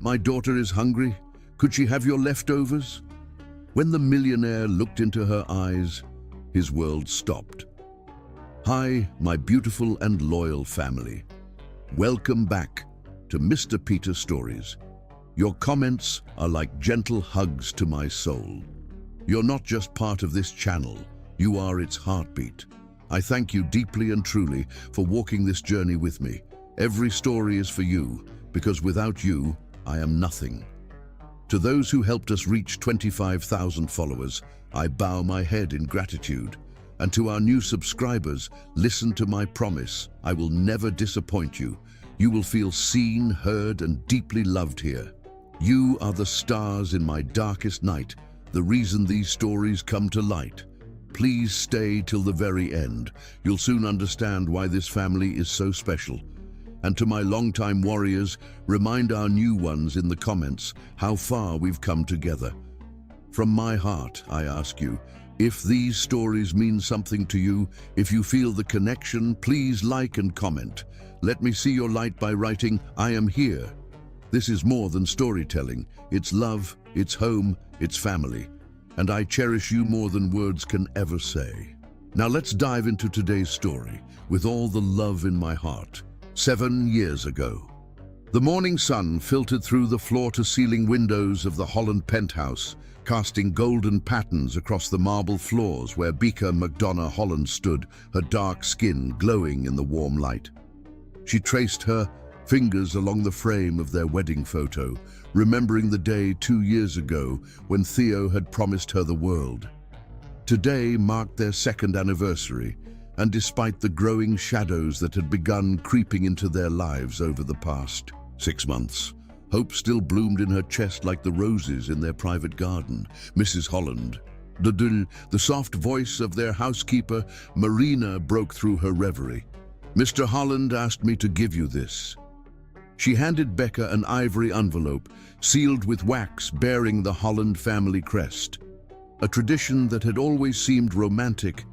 My daughter is hungry. Could she have your leftovers?" When the millionaire looked into her eyes, his world stopped. "Hi, my beautiful and loyal family. Welcome back to Mr. Peter Stories. Your comments are like gentle hugs to my soul. You're not just part of this channel, you are its heartbeat. I thank you deeply and truly for walking this journey with me. Every story is for you, because without you, I am nothing. To those who helped us reach 25,000 followers, I bow my head in gratitude. And to our new subscribers, listen to my promise. I will never disappoint you. You will feel seen, heard, and deeply loved here. You are the stars in my darkest night, the reason these stories come to light. Please stay till the very end. You'll soon understand why this family is so special. And to my longtime warriors, remind our new ones in the comments how far we've come together. From my heart, I ask you, if these stories mean something to you, if you feel the connection, please like and comment. Let me see your light by writing, "I am here." This is more than storytelling. It's love, it's home, it's family. And I cherish you more than words can ever say. Now let's dive into today's story with all the love in my heart. 7 years ago. The morning sun filtered through the floor-to-ceiling windows of the Holland penthouse, casting golden patterns across the marble floors where Becca McDonough Holland stood, her dark skin glowing in the warm light. She traced her fingers along the frame of their wedding photo, remembering the day 2 years ago when Theo had promised her the world. Today marked their 2nd anniversary, and despite the growing shadows that had begun creeping into their lives over the past 6 months, hope still bloomed in her chest like the roses in their private garden. Mrs. Holland, the soft voice of their housekeeper, Marina, broke through her reverie. "Mr. Holland asked me to give you this." She handed Becca an ivory envelope, sealed with wax bearing the Holland family crest. A tradition that had always seemed romantic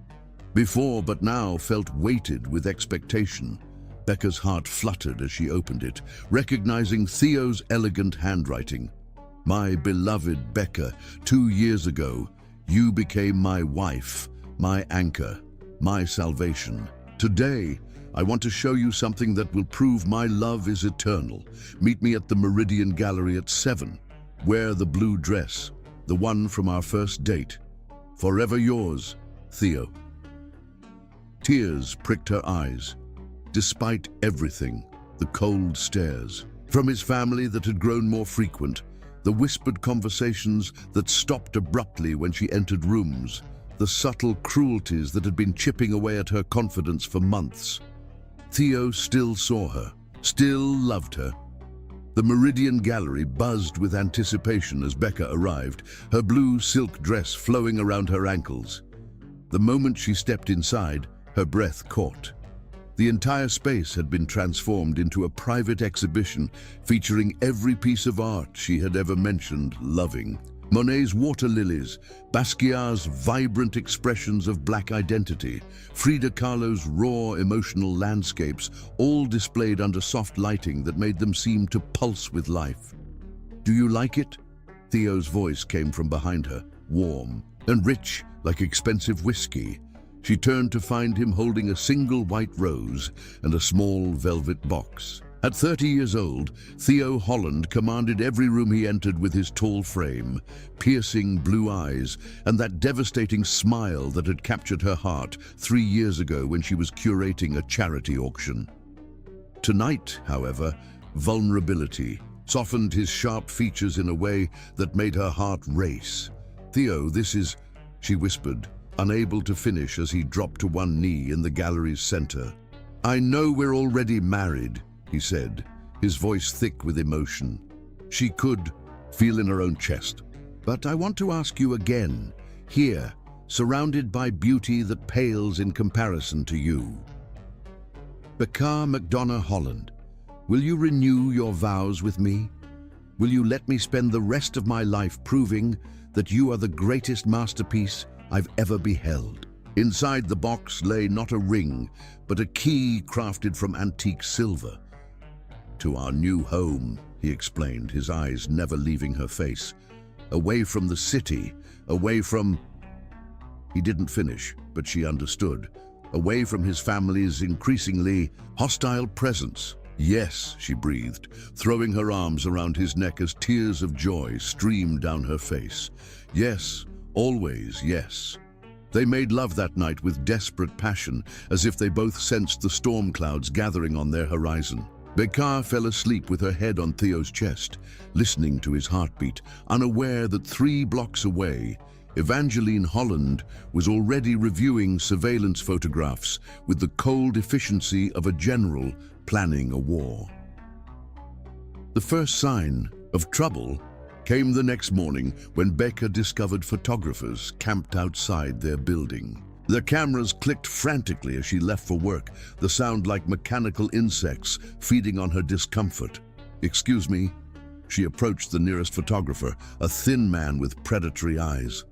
before, but now felt weighted with expectation. Becca's heart fluttered as she opened it, recognizing Theo's elegant handwriting. "My beloved Becca, 2 years ago, you became my wife, my anchor, my salvation. Today, I want to show you something that will prove my love is eternal. Meet me at the Meridian Gallery at 7. Wear the blue dress, the one from our first date. Forever yours, Theo." Tears pricked her eyes. Despite everything, the cold stares from his family that had grown more frequent, the whispered conversations that stopped abruptly when she entered rooms, the subtle cruelties that had been chipping away at her confidence for months. Theo still saw her, still loved her. The Meridian Gallery buzzed with anticipation as Becca arrived, her blue silk dress flowing around her ankles. The moment she stepped inside, her breath caught. The entire space had been transformed into a private exhibition featuring every piece of art she had ever mentioned loving. Monet's water lilies, Basquiat's vibrant expressions of Black identity, Frida Kahlo's raw emotional landscapes, all displayed under soft lighting that made them seem to pulse with life. "Do you like it?" Theo's voice came from behind her, warm and rich like expensive whiskey. She turned to find him holding a single white rose and a small velvet box. At 30 years old, Theo Holland commanded every room he entered with his tall frame, piercing blue eyes, and that devastating smile that had captured her heart 3 years ago when she was curating a charity auction. Tonight, however, vulnerability softened his sharp features in a way that made her heart race. "Theo, this is," she whispered, unable to finish as he dropped to one knee in the gallery's center. "I know we're already married," he said, his voice thick with emotion. She could feel in her own chest. "But I want to ask you again, here, surrounded by beauty that pales in comparison to you. Becca McDonough Holland, will you renew your vows with me? Will you let me spend the rest of my life proving that you are the greatest masterpiece I've ever beheld?" Inside the box lay not a ring, but a key crafted from antique silver. "To our new home," he explained, his eyes never leaving her face. Away from the city, away from... He didn't finish, but she understood. Away from his family's increasingly hostile presence. Yes, she breathed, throwing her arms around his neck as tears of joy streamed down her face. Yes, always yes. They made love that night with desperate passion, as if they both sensed the storm clouds gathering on their horizon. Becca fell asleep with her head on Theo's chest, listening to his heartbeat, unaware that 3 blocks away, Evangeline Holland was already reviewing surveillance photographs with the cold efficiency of a general planning a war. The first sign of trouble came the next morning when Becca discovered photographers camped outside their building. Their cameras clicked frantically as she left for work, the sound like mechanical insects feeding on her discomfort. "Excuse me." She approached the nearest photographer, a thin man with predatory eyes.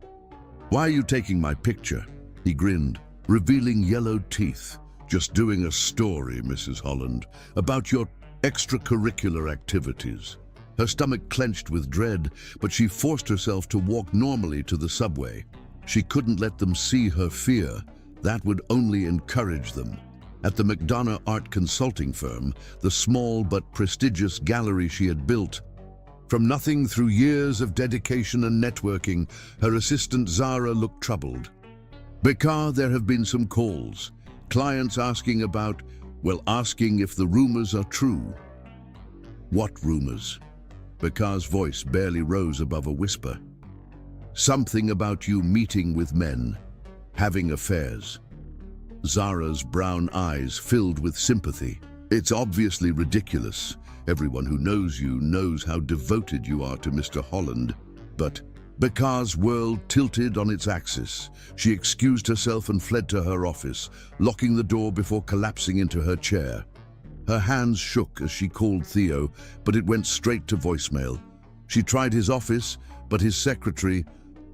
"Why are you taking my picture?" He grinned, revealing yellowed teeth. "Just doing a story, Mrs. Holland, about your extracurricular activities." Her stomach clenched with dread, but she forced herself to walk normally to the subway. She couldn't let them see her fear. That would only encourage them. At the McDonough art consulting firm, the small but prestigious gallery she had built, from nothing through years of dedication and networking, her assistant Zara looked troubled. "Becca, there have been some calls. Clients asking about, asking if the rumors are true." "What rumors?" Becca's voice barely rose above a whisper. "Something about you meeting with men, having affairs." Zara's brown eyes filled with sympathy. "It's obviously ridiculous. Everyone who knows you knows how devoted you are to Mr. Holland." But Becca's world tilted on its axis. She excused herself and fled to her office, locking the door before collapsing into her chair. Her hands shook as she called Theo, but it went straight to voicemail. She tried his office, but his secretary,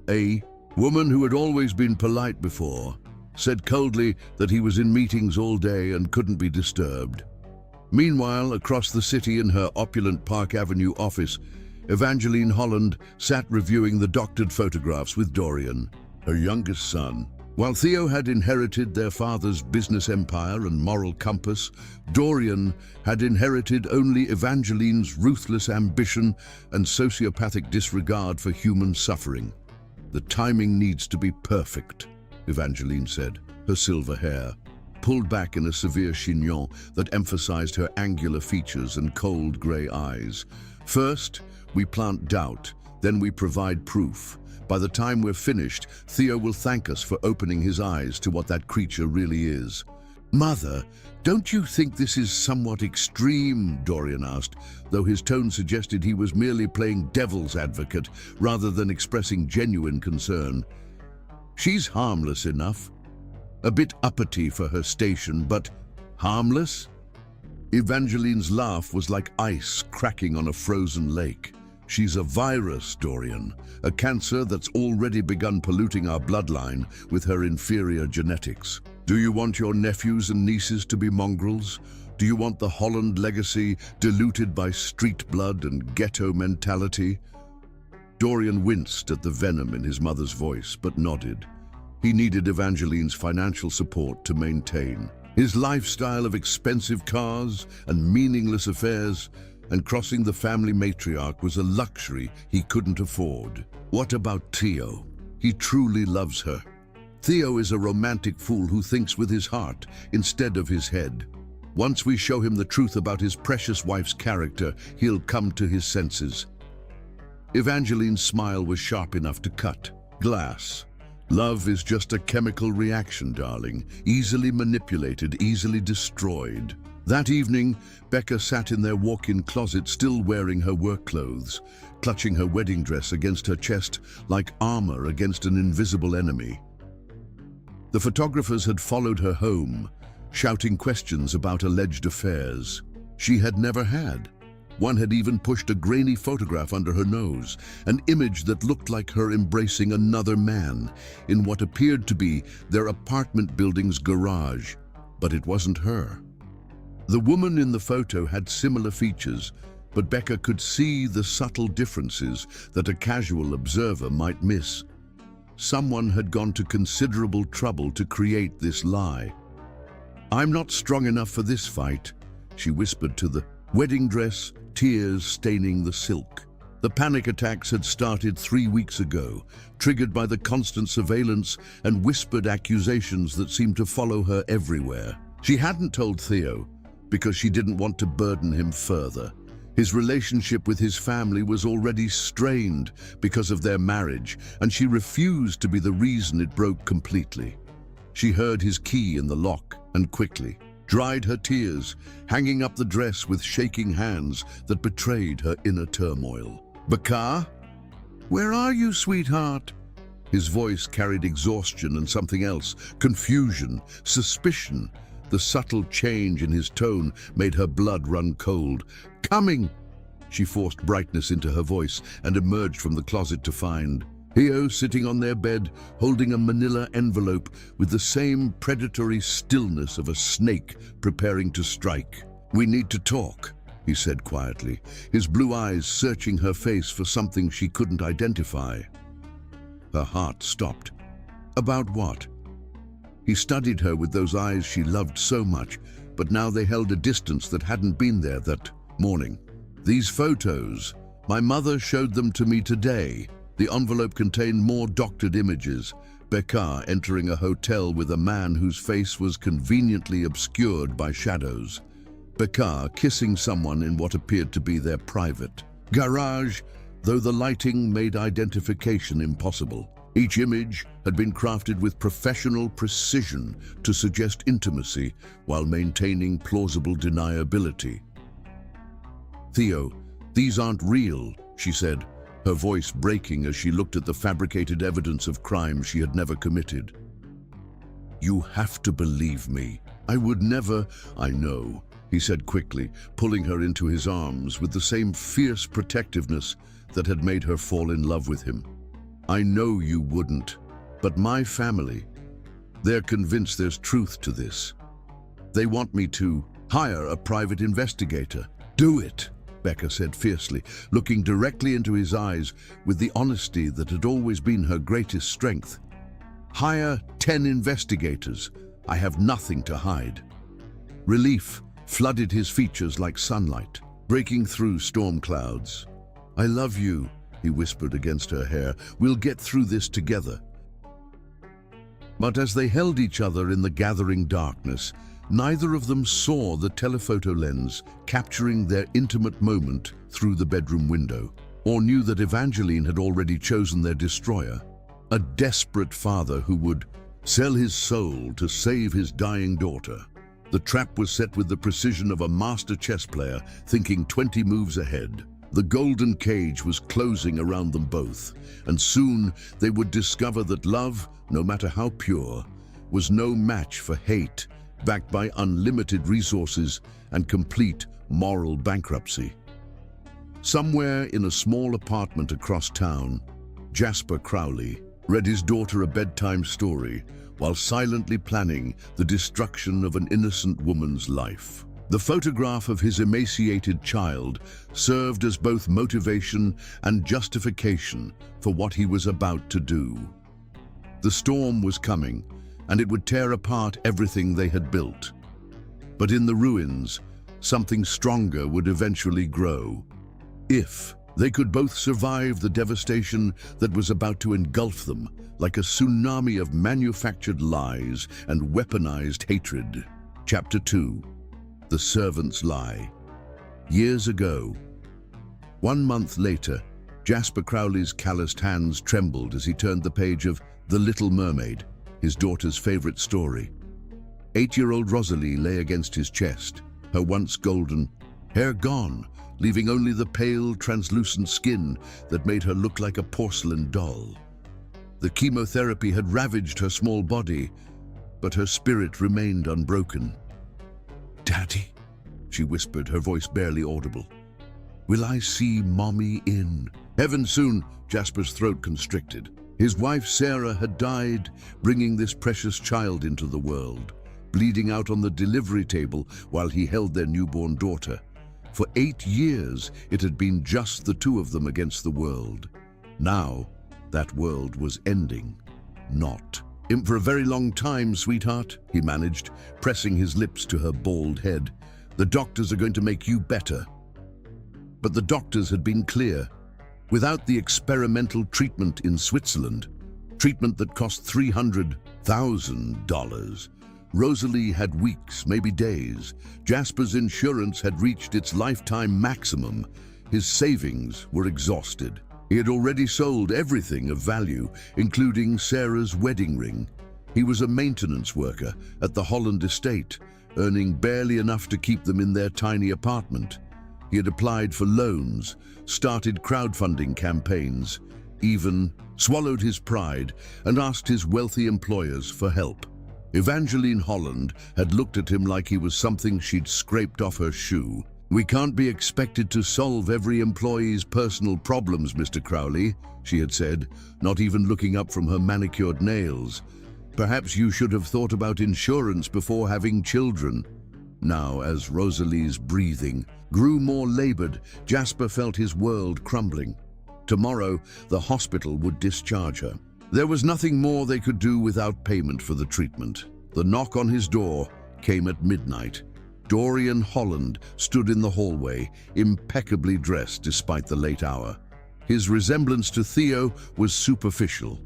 a woman who had always been polite before, said coldly that he was in meetings all day and couldn't be disturbed. Meanwhile, across the city in her opulent Park Avenue office, Evangeline Holland sat reviewing the doctored photographs with Dorian, her youngest son. While Theo had inherited their father's business empire and moral compass, Dorian had inherited only Evangeline's ruthless ambition and sociopathic disregard for human suffering. "The timing needs to be perfect," Evangeline said, her silver hair pulled back in a severe chignon that emphasized her angular features and cold gray eyes. "First, we plant doubt, then we provide proof. By the time we're finished, Theo will thank us for opening his eyes to what that creature really is." "Mother, don't you think this is somewhat extreme?" Dorian asked, though his tone suggested he was merely playing devil's advocate rather than expressing genuine concern. "She's harmless enough. A bit uppity for her station, but harmless?" Evangeline's laugh was like ice cracking on a frozen lake. "She's a virus, Dorian, a cancer that's already begun polluting our bloodline with her inferior genetics. Do you want your nephews and nieces to be mongrels? Do you want the Holland legacy diluted by street blood and ghetto mentality?" Dorian winced at the venom in his mother's voice, but nodded. He needed Evangeline's financial support to maintain his lifestyle of expensive cars and meaningless affairs, and crossing the family matriarch was a luxury he couldn't afford. What about Theo? He truly loves her. Theo is a romantic fool who thinks with his heart instead of his head. Once we show him the truth about his precious wife's character, he'll come to his senses. Evangeline's smile was sharp enough to cut glass. "Love is just a chemical reaction, darling, easily manipulated, easily destroyed." That evening, Becca sat in their walk-in closet still wearing her work clothes, clutching her wedding dress against her chest like armor against an invisible enemy. The photographers had followed her home, shouting questions about alleged affairs she had never had. One had even pushed a grainy photograph under her nose, an image that looked like her embracing another man in what appeared to be their apartment building's garage, but it wasn't her. The woman in the photo had similar features, but Becca could see the subtle differences that a casual observer might miss. Someone had gone to considerable trouble to create this lie. "I'm not strong enough for this fight," she whispered to the wedding dress, tears staining the silk. The panic attacks had started 3 weeks ago, triggered by the constant surveillance and whispered accusations that seemed to follow her everywhere. She hadn't told Theo because she didn't want to burden him further. His relationship with his family was already strained because of their marriage, and she refused to be the reason it broke completely. She heard his key in the lock and quickly dried her tears, hanging up the dress with shaking hands that betrayed her inner turmoil. "Bakar? Where are you, sweetheart?" His voice carried exhaustion and something else, confusion, suspicion. The subtle change in his tone made her blood run cold. "Coming!" She forced brightness into her voice and emerged from the closet to find Theo sitting on their bed, holding a manila envelope with the same predatory stillness of a snake preparing to strike. "We need to talk," he said quietly, his blue eyes searching her face for something she couldn't identify. Her heart stopped. About what? He studied her with those eyes she loved so much, but now they held a distance that hadn't been there that morning. "These photos, my mother showed them to me today." The envelope contained more doctored images. Bekar entering a hotel with a man whose face was conveniently obscured by shadows. Bekar kissing someone in what appeared to be their private garage, though the lighting made identification impossible. Each image had been crafted with professional precision to suggest intimacy while maintaining plausible deniability. "Theo, these aren't real," she said, her voice breaking as she looked at the fabricated evidence of crimes she had never committed. "You have to believe me. I would never—" "I know," he said quickly, pulling her into his arms with the same fierce protectiveness that had made her fall in love with him. "I know you wouldn't, but my family, they're convinced there's truth to this. They want me to hire a private investigator." "Do it," Becca said fiercely, looking directly into his eyes with the honesty that had always been her greatest strength. "Hire 10 investigators. I have nothing to hide." Relief flooded his features like sunlight, breaking through storm clouds. "I love you," he whispered against her hair. "We'll get through this together." But as they held each other in the gathering darkness, neither of them saw the telephoto lens capturing their intimate moment through the bedroom window, or knew that Evangeline had already chosen their destroyer, a desperate father who would sell his soul to save his dying daughter. The trap was set with the precision of a master chess player thinking 20 moves ahead. The golden cage was closing around them both, and soon they would discover that love, no matter how pure, was no match for hate, backed by unlimited resources and complete moral bankruptcy. Somewhere in a small apartment across town, Jasper Crowley read his daughter a bedtime story while silently planning the destruction of an innocent woman's life. The photograph of his emaciated child served as both motivation and justification for what he was about to do. The storm was coming, and it would tear apart everything they had built. But in the ruins, something stronger would eventually grow. If they could both survive the devastation that was about to engulf them like a tsunami of manufactured lies and weaponized hatred. Chapter 2. The Servant's Lie. Years ago. 1 month later, Jasper Crowley's calloused hands trembled as he turned the page of The Little Mermaid, his daughter's favorite story. 8-year-old Rosalie lay against his chest, her once golden hair gone, leaving only the pale, translucent skin that made her look like a porcelain doll. The chemotherapy had ravaged her small body, but her spirit remained unbroken. "Daddy," she whispered, her voice barely audible. "Will I see Mommy in heaven soon?" Jasper's throat constricted. His wife Sarah had died, bringing this precious child into the world, bleeding out on the delivery table while he held their newborn daughter. For 8 years, it had been just the two of them against the world. Now, that world was ending. Not. For a very long time, sweetheart, he managed, pressing his lips to her bald head. The doctors are going to make you better. But the doctors had been clear. Without the experimental treatment in Switzerland, treatment that cost $300,000, Rosalie had weeks, maybe days. Jasper's insurance had reached its lifetime maximum. His savings were exhausted. He had already sold everything of value, including Sarah's wedding ring. He was a maintenance worker at the Holland estate, earning barely enough to keep them in their tiny apartment. He had applied for loans, started crowdfunding campaigns, even swallowed his pride and asked his wealthy employers for help. Evangeline Holland had looked at him like he was something she'd scraped off her shoe. "We can't be expected to solve every employee's personal problems, Mr. Crowley," she had said, not even looking up from her manicured nails. "Perhaps you should have thought about insurance before having children." Now, as Rosalie's breathing grew more labored, Jasper felt his world crumbling. Tomorrow, the hospital would discharge her. There was nothing more they could do without payment for the treatment. The knock on his door came at midnight. Dorian Holland stood in the hallway, impeccably dressed despite the late hour. His resemblance to Theo was superficial.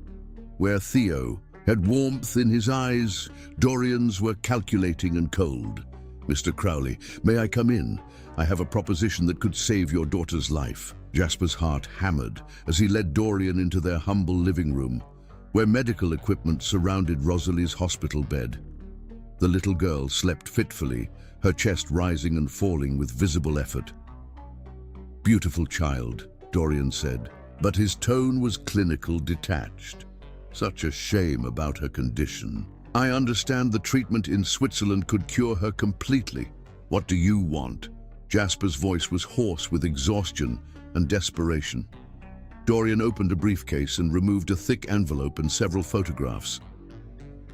Where Theo had warmth in his eyes, Dorian's were calculating and cold. "Mr. Crowley, may I come in? I have a proposition that could save your daughter's life." Jasper's heart hammered as he led Dorian into their humble living room, where medical equipment surrounded Rosalie's hospital bed. The little girl slept fitfully, her chest rising and falling with visible effort. "Beautiful child," Dorian said, but his tone was clinical, detached. "Such a shame about her condition. I understand the treatment in Switzerland could cure her completely. What do you want?" Jasper's voice was hoarse with exhaustion and desperation. Dorian opened a briefcase and removed a thick envelope and several photographs.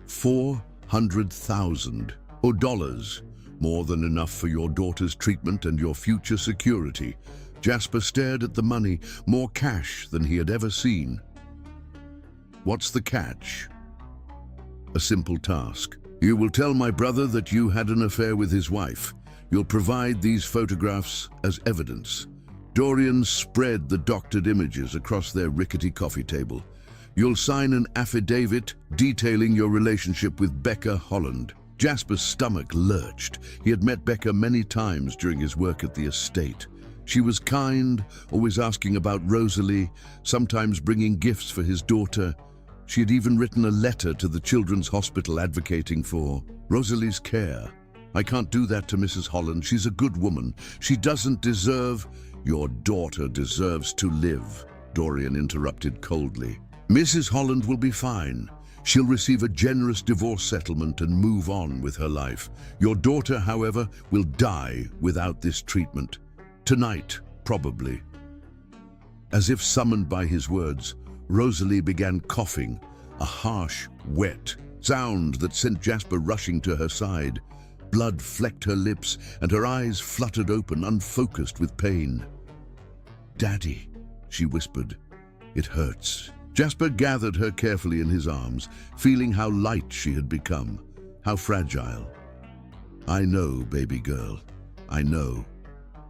$400,000 dollars, more than enough for your daughter's treatment and your future security. Jasper stared at the money, more cash than he had ever seen. "What's the catch?" "A simple task. You will tell my brother that you had an affair with his wife. You'll provide these photographs as evidence." Dorian spread the doctored images across their rickety coffee table. "You'll sign an affidavit detailing your relationship with Becca Holland." Jasper's stomach lurched. He had met Becca many times during his work at the estate. She was kind, always asking about Rosalie, sometimes bringing gifts for his daughter. She had even written a letter to the Children's Hospital advocating for Rosalie's care. "I can't do that to Mrs. Holland. She's a good woman. She doesn't deserve—" "Your daughter deserves to live," Dorian interrupted coldly. "Mrs. Holland will be fine. She'll receive a generous divorce settlement and move on with her life. Your daughter, however, will die without this treatment. Tonight, probably." As if summoned by his words, Rosalie began coughing, a harsh, wet sound that sent Jasper rushing to her side. Blood flecked her lips and her eyes fluttered open, unfocused with pain. "Daddy," she whispered. "It hurts." Jasper gathered her carefully in his arms, feeling how light she had become, how fragile. "I know, baby girl, I know."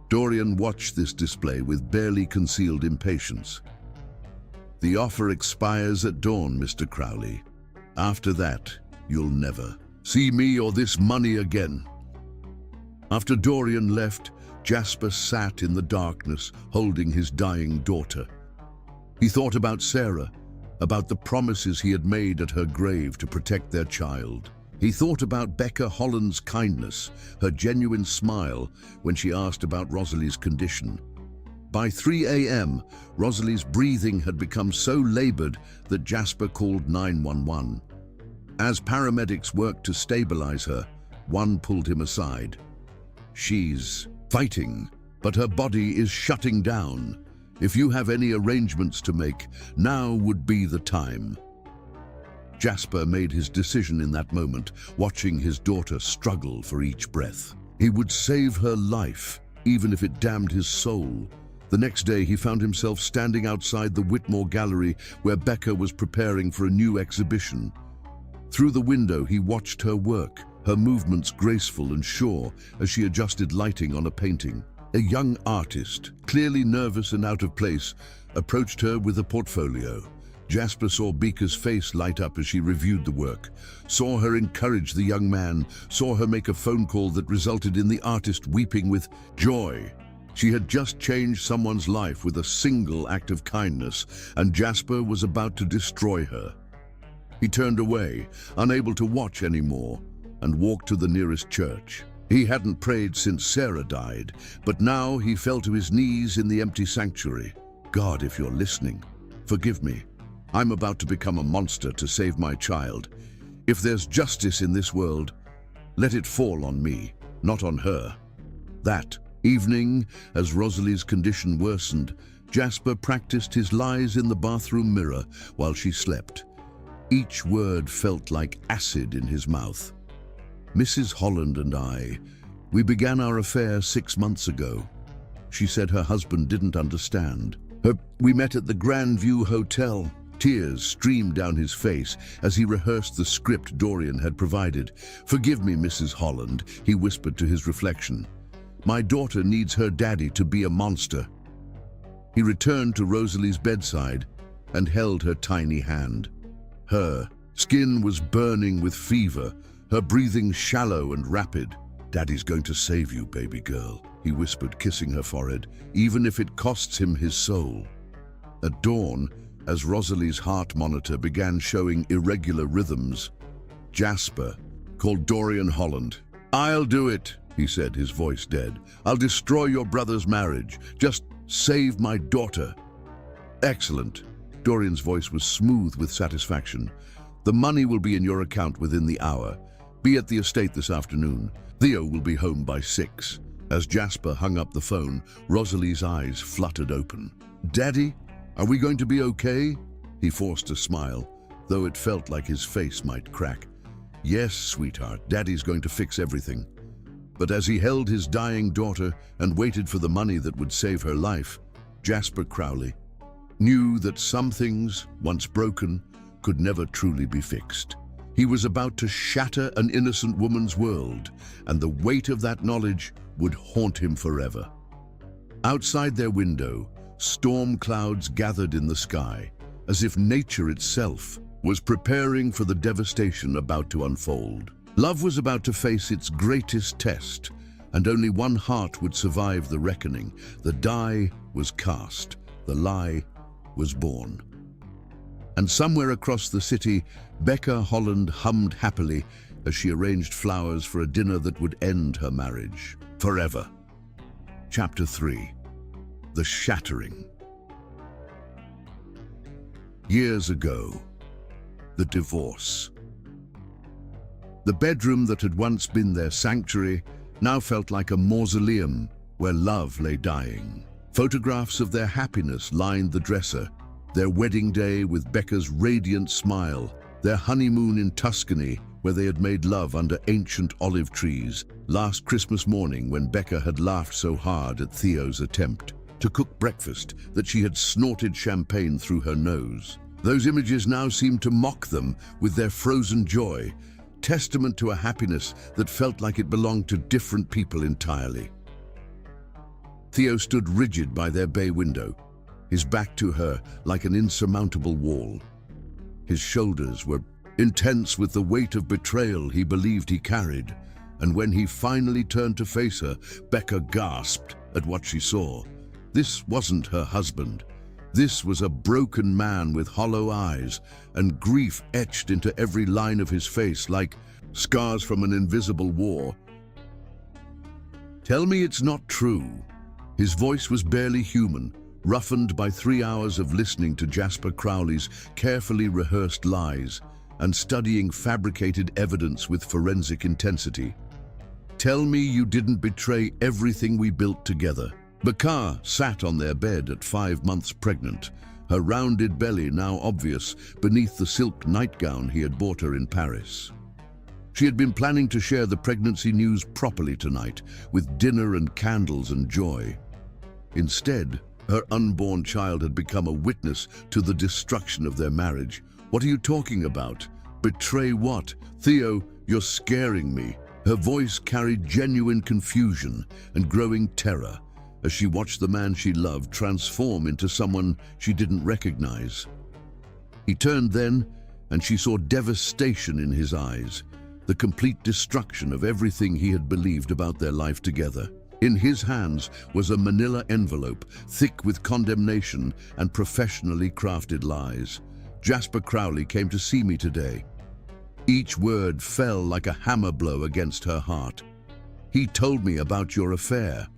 Dorian watched this display with barely concealed impatience. "The offer expires at dawn, Mr. Crowley. After that, you'll never see me or this money again." After Dorian left, Jasper sat in the darkness, holding his dying daughter. He thought about Sarah, about the promises he had made at her grave to protect their child. He thought about Becca Holland's kindness, her genuine smile when she asked about Rosalie's condition. By 3 a.m., Rosalie's breathing had become so labored that Jasper called 911. As paramedics worked to stabilize her, one pulled him aside. "She's fighting, but her body is shutting down. If you have any arrangements to make, now would be the time." Jasper made his decision in that moment, watching his daughter struggle for each breath. He would save her life, even if it damned his soul. The next day, he found himself standing outside the Whitmore Gallery where Becca was preparing for a new exhibition. Through the window, he watched her work, her movements graceful and sure as she adjusted lighting on a painting. A young artist, clearly nervous and out of place, approached her with a portfolio. Jasper saw Becca's face light up as she reviewed the work, saw her encourage the young man, saw her make a phone call that resulted in the artist weeping with joy. She had just changed someone's life with a single act of kindness, and Jasper was about to destroy her. He turned away, unable to watch anymore, and walked to the nearest church. He hadn't prayed since Sarah died, but now he fell to his knees in the empty sanctuary. God, if you're listening, forgive me. I'm about to become a monster to save my child. If there's justice in this world, let it fall on me, not on her. That evening, as Rosalie's condition worsened, Jasper practiced his lies in the bathroom mirror while she slept. Each word felt like acid in his mouth. Mrs. Holland and we began our affair 6 months ago. She said her husband didn't understand. We met at the Grandview Hotel. Tears streamed down his face as he rehearsed the script Dorian had provided. "Forgive me, Mrs. Holland," he whispered to his reflection. "My daughter needs her daddy to be a monster." He returned to Rosalie's bedside and held her tiny hand. Her skin was burning with fever, her breathing shallow and rapid. "Daddy's going to save you, baby girl," he whispered, kissing her forehead, "even if it costs him his soul." At dawn, as Rosalie's heart monitor began showing irregular rhythms, Jasper called Dorian Holland. "I'll do it," he said, his voice dead. "I'll destroy your brother's marriage. Just save my daughter." "Excellent." Dorian's voice was smooth with satisfaction. "The money will be in your account within the hour. Be at the estate this afternoon. Theo will be home by 6. As Jasper hung up the phone, Rosalie's eyes fluttered open. "Daddy, are we going to be okay?" He forced a smile, though it felt like his face might crack. "Yes, sweetheart, Daddy's going to fix everything." But as he held his dying daughter and waited for the money that would save her life, Jasper Crowley knew that some things, once broken, could never truly be fixed. He was about to shatter an innocent woman's world, and the weight of that knowledge would haunt him forever. Outside their window, storm clouds gathered in the sky, as if nature itself was preparing for the devastation about to unfold. Love was about to face its greatest test, and only one heart would survive the reckoning. The die was cast, the lie was born. And somewhere across the city, Becca Holland hummed happily as she arranged flowers for a dinner that would end her marriage forever. Chapter 3. The Shattering. Years ago, the divorce. The bedroom that had once been their sanctuary now felt like a mausoleum where love lay dying. Photographs of their happiness lined the dresser, their wedding day with Becca's radiant smile, their honeymoon in Tuscany where they had made love under ancient olive trees, last Christmas morning when Becca had laughed so hard at Theo's attempt to cook breakfast that she had snorted champagne through her nose. Those images now seemed to mock them with their frozen joy, testament to a happiness that felt like it belonged to different people entirely. Theo stood rigid by their bay window, his back to her like an insurmountable wall. His shoulders were intense with the weight of betrayal he believed he carried, and when he finally turned to face her, Becca gasped at what she saw. This wasn't her husband. This was a broken man with hollow eyes and grief etched into every line of his face like scars from an invisible war. "Tell me it's not true." His voice was barely human, roughened by 3 hours of listening to Jasper Crowley's carefully rehearsed lies and studying fabricated evidence with forensic intensity. "Tell me you didn't betray everything we built together." Becca sat on their bed at 5 months pregnant, her rounded belly now obvious beneath the silk nightgown he had bought her in Paris. She had been planning to share the pregnancy news properly tonight, with dinner and candles and joy. Instead, her unborn child had become a witness to the destruction of their marriage. "What are you talking about? Betray what? Theo, you're scaring me." Her voice carried genuine confusion and growing terror as she watched the man she loved transform into someone she didn't recognize. He turned then, and she saw devastation in his eyes, the complete destruction of everything he had believed about their life together. In his hands was a manila envelope, thick with condemnation and professionally crafted lies. "Jasper Crowley came to see me today." Each word fell like a hammer blow against her heart. "He told me about your affair,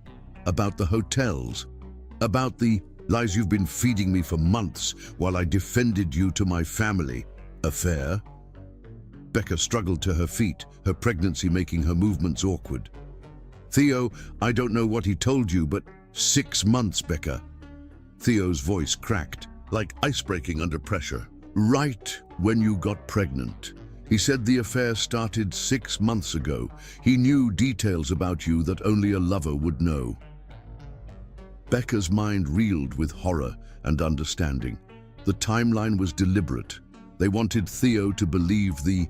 about the hotels, about the lies you've been feeding me for months while I defended you to my family." "Affair?" Becca struggled to her feet, her pregnancy making her movements awkward. "Theo, I don't know what he told you, but 6 months, Becca." Theo's voice cracked, like ice breaking under pressure. "Right when you got pregnant. He said the affair started 6 months ago. He knew details about you that only a lover would know." Becca's mind reeled with horror and understanding. The timeline was deliberate. They wanted Theo to believe the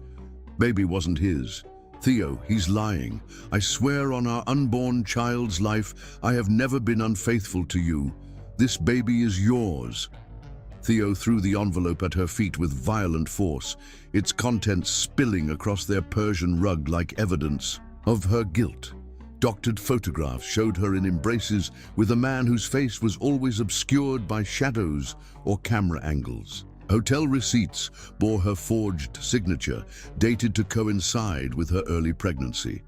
baby wasn't his. "Theo, he's lying. I swear on our unborn child's life, I have never been unfaithful to you. This baby is yours." Theo threw the envelope at her feet with violent force, its contents spilling across their Persian rug like evidence of her guilt. Doctored photographs showed her in embraces with a man whose face was always obscured by shadows or camera angles. Hotel receipts bore her forged signature, dated to coincide with her early pregnancy.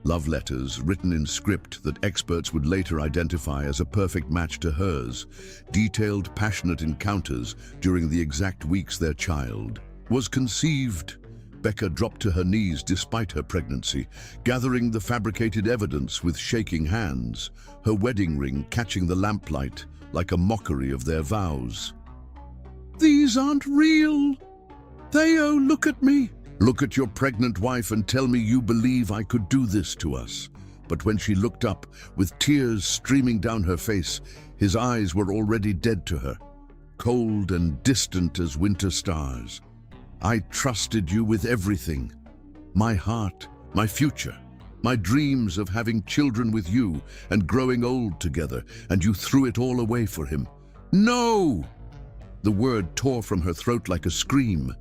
Love letters written in script that experts would later identify as a perfect match to hers, detailed passionate encounters during the exact weeks their child was conceived. Becca dropped to her knees despite her pregnancy, gathering the fabricated evidence with shaking hands, her wedding ring catching the lamplight like a mockery of their vows. "These aren't real. Theo, look at me. Look at your pregnant wife and tell me you believe I could do this to us." But when she looked up, with tears streaming down her face, his eyes were already dead to her, cold and distant as winter stars. "I trusted you with everything. My heart, my future, my dreams of having children with you and growing old together, and you threw it all away for him." "No!" The word tore from her throat like a scream.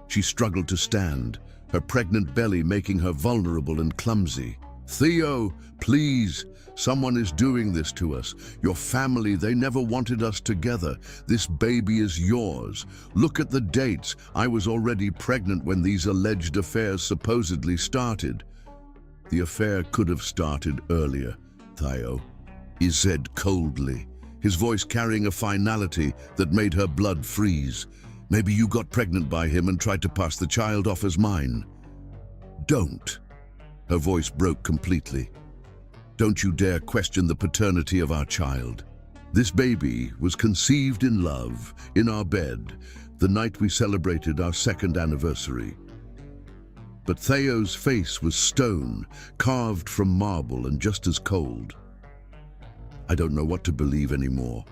She struggled to stand, her pregnant belly making her vulnerable and clumsy. "Theo, please, someone is doing this to us. Your family, they never wanted us together. This baby is yours. Look at the dates. I was already pregnant when these alleged affairs supposedly started." "The affair could have started earlier, Theo," he said coldly, his voice carrying a finality that made her blood freeze. "Maybe you got pregnant by him and tried to pass the child off as mine." "Don't." Her voice broke completely. "Don't you dare question the paternity of our child. This baby was conceived in love, in our bed, the night we celebrated our 2nd anniversary." But Theo's face was stone, carved from marble and just as cold. "I don't know what to believe anymore."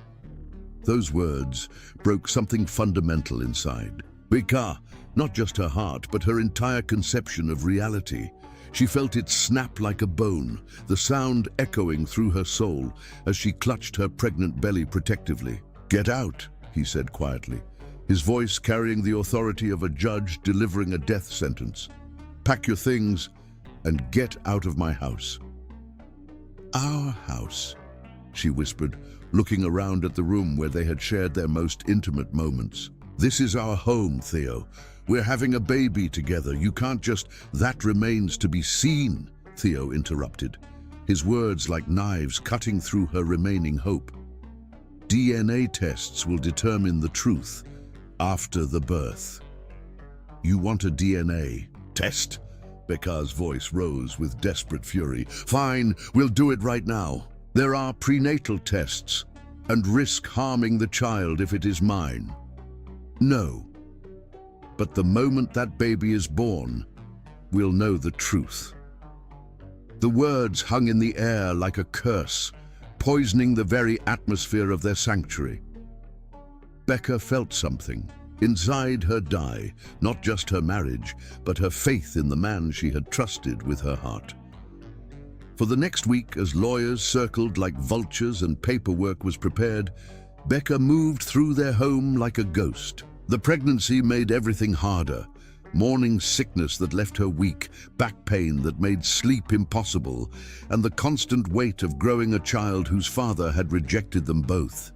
Those words broke something fundamental inside. Becca, not just her heart, but her entire conception of reality. She felt it snap like a bone, the sound echoing through her soul as she clutched her pregnant belly protectively. "Get out," he said quietly, his voice carrying the authority of a judge delivering a death sentence. "Pack your things and get out of my house." "Our house," she whispered, looking around at the room where they had shared their most intimate moments. "This is our home, Theo. We're having a baby together. You can't just—" "That remains to be seen," Theo interrupted, his words like knives cutting through her remaining hope. "DNA tests will determine the truth after the birth." "You want a DNA test?" Becca's voice rose with desperate fury. "Fine, we'll do it right now. There are prenatal tests, and risk harming the child if it is mine." "No. But the moment that baby is born, we'll know the truth." The words hung in the air like a curse, poisoning the very atmosphere of their sanctuary. Becca felt something. Inside her die, not just her marriage, but her faith in the man she had trusted with her heart. For the next week, as lawyers circled like vultures and paperwork was prepared, Becca moved through their home like a ghost. The pregnancy made everything harder. Morning sickness that left her weak, back pain that made sleep impossible, and the constant weight of growing a child whose father had rejected them both.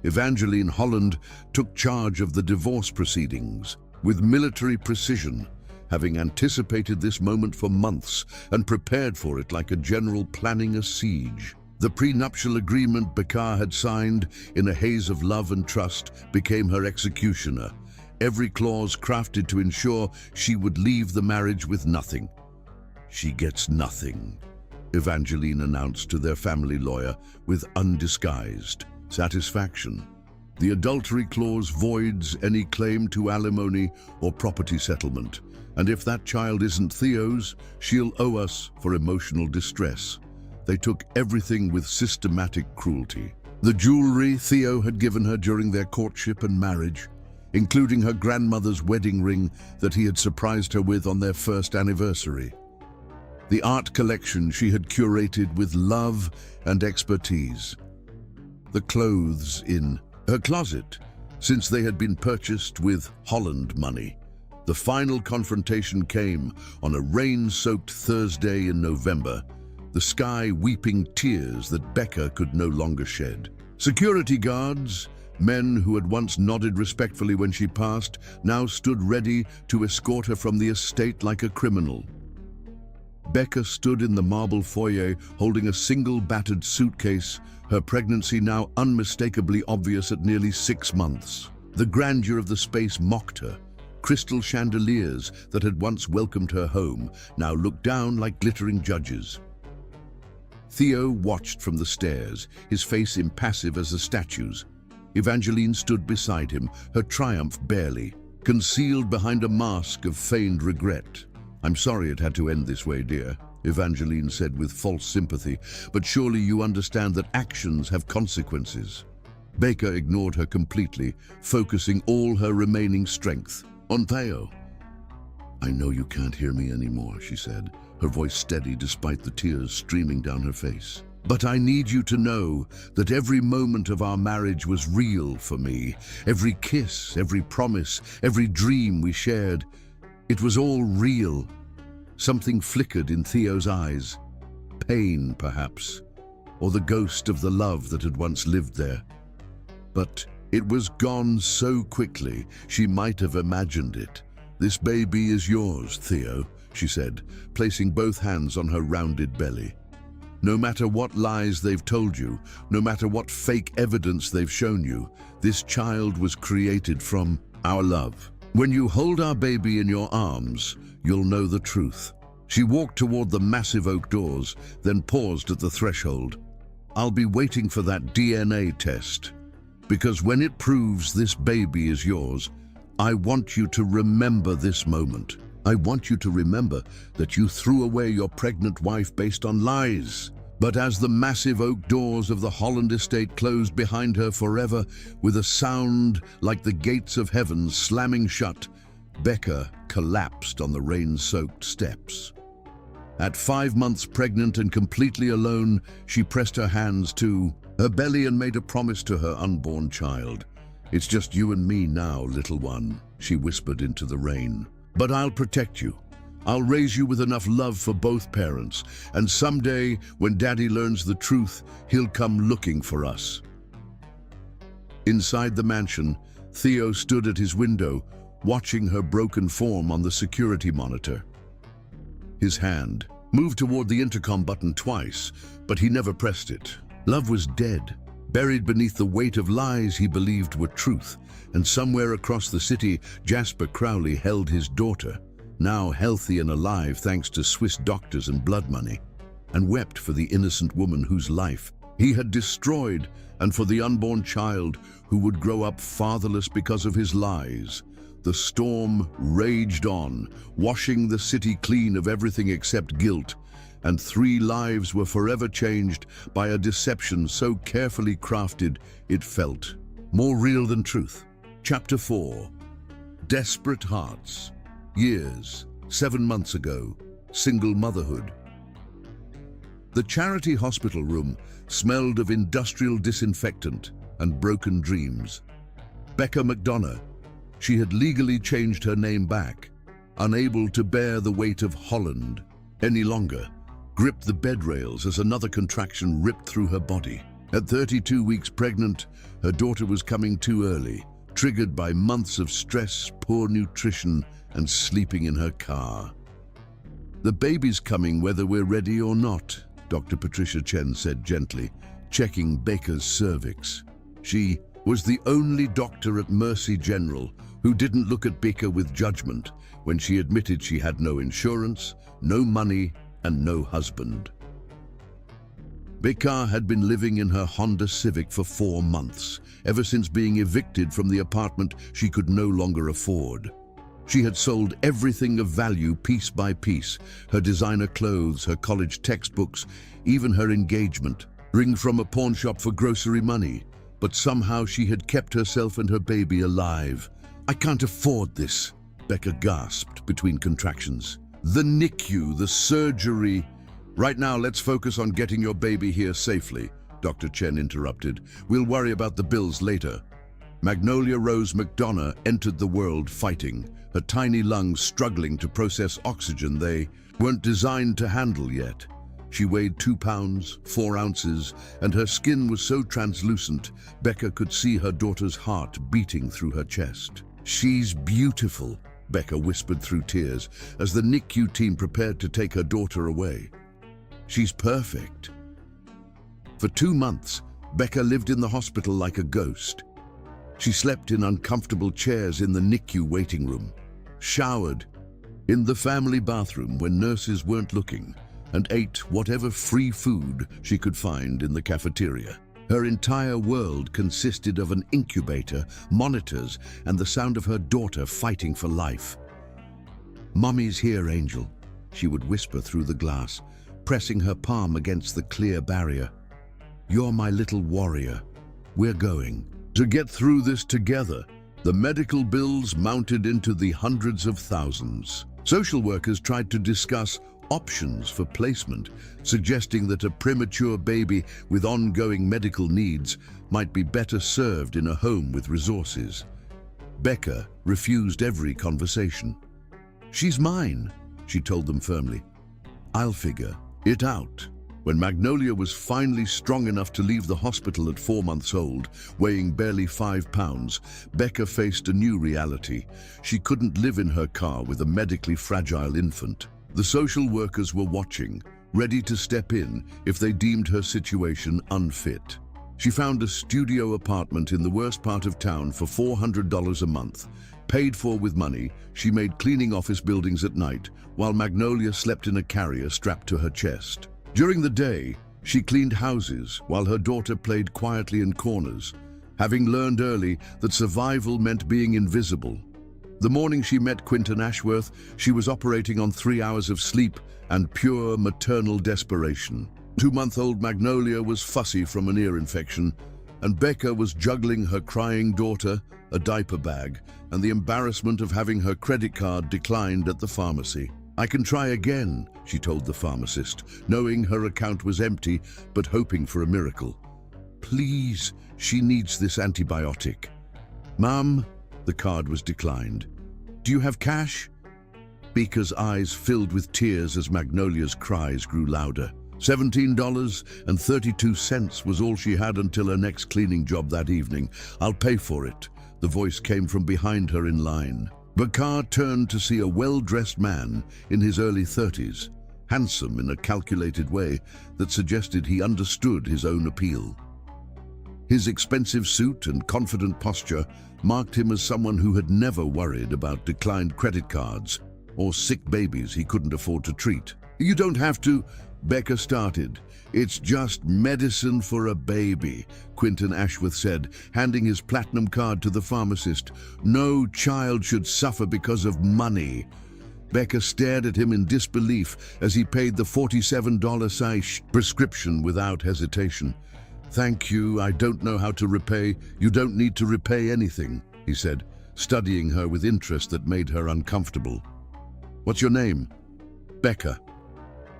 Evangeline Holland took charge of the divorce proceedings with military precision, having anticipated this moment for months and prepared for it like a general planning a siege. The prenuptial agreement Becca had signed in a haze of love and trust became her executioner, every clause crafted to ensure she would leave the marriage with nothing. "She gets nothing," Evangeline announced to their family lawyer with undisguised satisfaction. "The adultery clause voids any claim to alimony or property settlement, and if that child isn't Theo's, she'll owe us for emotional distress." They took everything with systematic cruelty. The jewelry Theo had given her during their courtship and marriage, including her grandmother's wedding ring that he had surprised her with on their first anniversary. The art collection she had curated with love and expertise. The clothes in her closet, since they had been purchased with Holland money. The final confrontation came on a rain-soaked Thursday in November, the sky weeping tears that Becca could no longer shed. Security guards, men who had once nodded respectfully when she passed, now stood ready to escort her from the estate like a criminal. Becca stood in the marble foyer holding a single battered suitcase, her pregnancy now unmistakably obvious at nearly 6 months. The grandeur of the space mocked her. Crystal chandeliers that had once welcomed her home now looked down like glittering judges. Theo watched from the stairs, his face impassive as a statue's. Evangeline stood beside him, her triumph barely concealed behind a mask of feigned regret. "I'm sorry it had to end this way, dear," Evangeline said with false sympathy, "but surely you understand that actions have consequences." Becca ignored her completely, focusing all her remaining strength on Theo. "I know you can't hear me anymore," she said, her voice steady despite the tears streaming down her face. "But I need you to know that every moment of our marriage was real for me. Every kiss, every promise, every dream we shared. It was all real." Something flickered in Theo's eyes. Pain, perhaps, or the ghost of the love that had once lived there. But it was gone so quickly, she might have imagined it. "This baby is yours, Theo," she said, placing both hands on her rounded belly. "No matter what lies they've told you, no matter what fake evidence they've shown you, this child was created from our love. When you hold our baby in your arms, you'll know the truth." She walked toward the massive oak doors, then paused at the threshold. "I'll be waiting for that DNA test, because when it proves this baby is yours, I want you to remember this moment. I want you to remember that you threw away your pregnant wife based on lies." But as the massive oak doors of the Holland estate closed behind her forever, with a sound like the gates of heaven slamming shut, Becca collapsed on the rain-soaked steps. At 5 months pregnant and completely alone, she pressed her hands to her belly and made a promise to her unborn child. "It's just you and me now, little one," she whispered into the rain. "But I'll protect you. I'll raise you with enough love for both parents, and someday, when Daddy learns the truth, he'll come looking for us." Inside the mansion, Theo stood at his window, watching her broken form on the security monitor. His hand moved toward the intercom button twice, but he never pressed it. Love was dead, buried beneath the weight of lies he believed were truth, and somewhere across the city, Jasper Crowley held his daughter, now healthy and alive thanks to Swiss doctors and blood money, and wept for the innocent woman whose life he had destroyed, and for the unborn child who would grow up fatherless because of his lies. The storm raged on, washing the city clean of everything except guilt, and 3 lives were forever changed by a deception so carefully crafted it felt more real than truth. Chapter 4. Desperate Hearts. Years, 7 months ago. Single motherhood. The charity hospital room smelled of industrial disinfectant and broken dreams. Becca McDonough. She had legally changed her name back, unable to bear the weight of Holland any longer, gripped the bed rails as another contraction ripped through her body. At 32 weeks pregnant, her daughter was coming too early, triggered by months of stress, poor nutrition, and sleeping in her car. "The baby's coming whether we're ready or not," Dr. Patricia Chen said gently, checking Becca's cervix. She was the only doctor at Mercy General who didn't look at Becca with judgment when she admitted she had no insurance, no money, and no husband. Becca had been living in her Honda Civic for 4 months, ever since being evicted from the apartment she could no longer afford. She had sold everything of value piece by piece, her designer clothes, her college textbooks, even her engagement ring from a pawn shop for grocery money. But somehow she had kept herself and her baby alive. "I can't afford this," Becca gasped between contractions. "The NICU, the surgery." "Right now, let's focus on getting your baby here safely," Dr. Chen interrupted. "We'll worry about the bills later." Magnolia Rose McDonough entered the world fighting, her tiny lungs struggling to process oxygen they weren't designed to handle yet. She weighed 2 pounds, 4 ounces, and her skin was so translucent, Becca could see her daughter's heart beating through her chest. "She's beautiful," Becca whispered through tears as the NICU team prepared to take her daughter away. "She's perfect." For 2 months, Becca lived in the hospital like a ghost. She slept in uncomfortable chairs in the NICU waiting room, showered in the family bathroom when nurses weren't looking, and ate whatever free food she could find in the cafeteria. Her entire world consisted of an incubator, monitors, and the sound of her daughter fighting for life. "Mommy's here, Angel," she would whisper through the glass, pressing her palm against the clear barrier. "You're my little warrior. We're going to get through this together." The medical bills mounted into the hundreds of thousands. Social workers tried to discuss options for placement, suggesting that a premature baby with ongoing medical needs might be better served in a home with resources. Becca refused every conversation. "She's mine," she told them firmly. "I'll figure it out." When Magnolia was finally strong enough to leave the hospital at 4 months old, weighing barely 5 pounds, Becca faced a new reality. She couldn't live in her car with a medically fragile infant. The social workers were watching, ready to step in if they deemed her situation unfit. She found a studio apartment in the worst part of town for $400 a month. Paid for with money, she made cleaning office buildings at night, while Magnolia slept in a carrier strapped to her chest. During the day, she cleaned houses while her daughter played quietly in corners, having learned early that survival meant being invisible. The morning she met Quinton Ashworth, she was operating on 3 hours of sleep and pure maternal desperation. 2-month-old Magnolia was fussy from an ear infection, and Becca was juggling her crying daughter, a diaper bag, and the embarrassment of having her credit card declined at the pharmacy. "I can try again," she told the pharmacist, knowing her account was empty but hoping for a miracle. "Please, she needs this antibiotic." "Mom," the card was declined. "Do you have cash?" Becca's eyes filled with tears as Magnolia's cries grew louder. $17.32 was all she had until her next cleaning job that evening. "I'll pay for it," the voice came from behind her in line. Bakar turned to see a well-dressed man in his early 30s, handsome in a calculated way that suggested he understood his own appeal. His expensive suit and confident posture marked him as someone who had never worried about declined credit cards or sick babies he couldn't afford to treat. "You don't have to," Becca started. "It's just medicine for a baby," Quinton Ashworth said, handing his platinum card to the pharmacist. "No child should suffer because of money." Becca stared at him in disbelief as he paid the $47 prescription without hesitation. "Thank you, I don't know how to repay." "You don't need to repay anything," he said, studying her with interest that made her uncomfortable. "What's your name?" "Becca.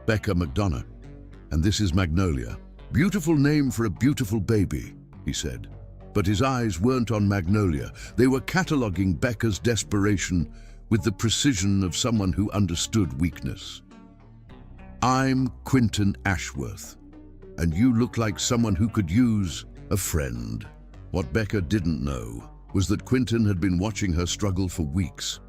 Becca McDonough. And this is Magnolia." "Beautiful name for a beautiful baby," he said. But his eyes weren't on Magnolia. They were cataloging Becca's desperation with the precision of someone who understood weakness. "I'm Quinton Ashworth, and you look like someone who could use a friend." What Becca didn't know was that Quinton had been watching her struggle for weeks.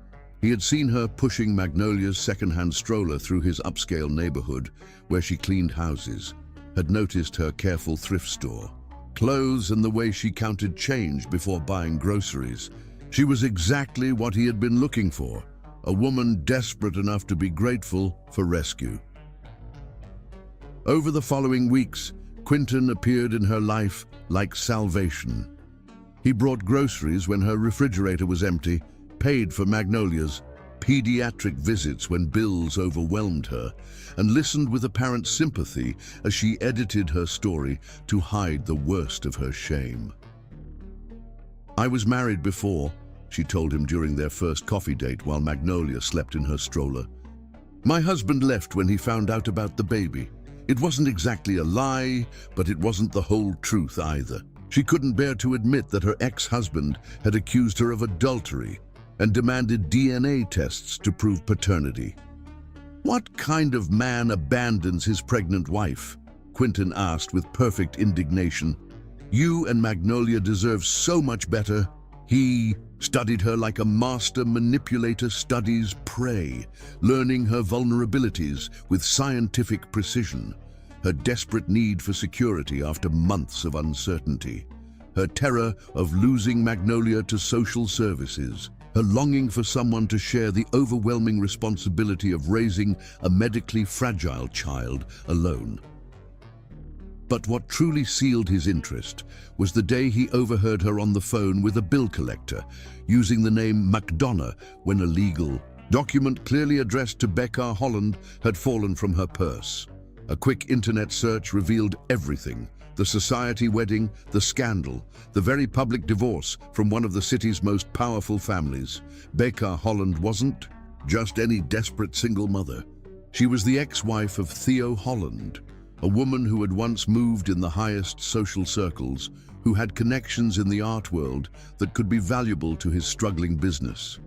He had seen her pushing Magnolia's second-hand stroller through his upscale neighborhood where she cleaned houses, had noticed her careful thrift store, clothes and the way she counted change before buying groceries. She was exactly what he had been looking for, a woman desperate enough to be grateful for rescue. Over the following weeks, Quinton appeared in her life like salvation. He brought groceries when her refrigerator was empty, paid for Magnolia's pediatric visits when bills overwhelmed her, and listened with apparent sympathy as she edited her story to hide the worst of her shame. "I was married before," she told him during their first coffee date while Magnolia slept in her stroller. "My husband left when he found out about the baby. It wasn't exactly a lie, but it wasn't the whole truth either." She couldn't bear to admit that her ex-husband had accused her of adultery and demanded DNA tests to prove paternity. "What kind of man abandons his pregnant wife?" Quinton asked with perfect indignation. "You and Magnolia deserve so much better." He studied her like a master manipulator studies prey, learning her vulnerabilities with scientific precision, her desperate need for security after months of uncertainty, her terror of losing Magnolia to social services, her longing for someone to share the overwhelming responsibility of raising a medically fragile child alone. But what truly sealed his interest was the day he overheard her on the phone with a bill collector, using the name McDonough when a legal document clearly addressed to Becca Holland had fallen from her purse. A quick internet search revealed everything: the society wedding, the scandal, the very public divorce from one of the city's most powerful families. Becca Holland wasn't just any desperate single mother. She was the ex-wife of Theo Holland, a woman who had once moved in the highest social circles, who had connections in the art world that could be valuable to his struggling business.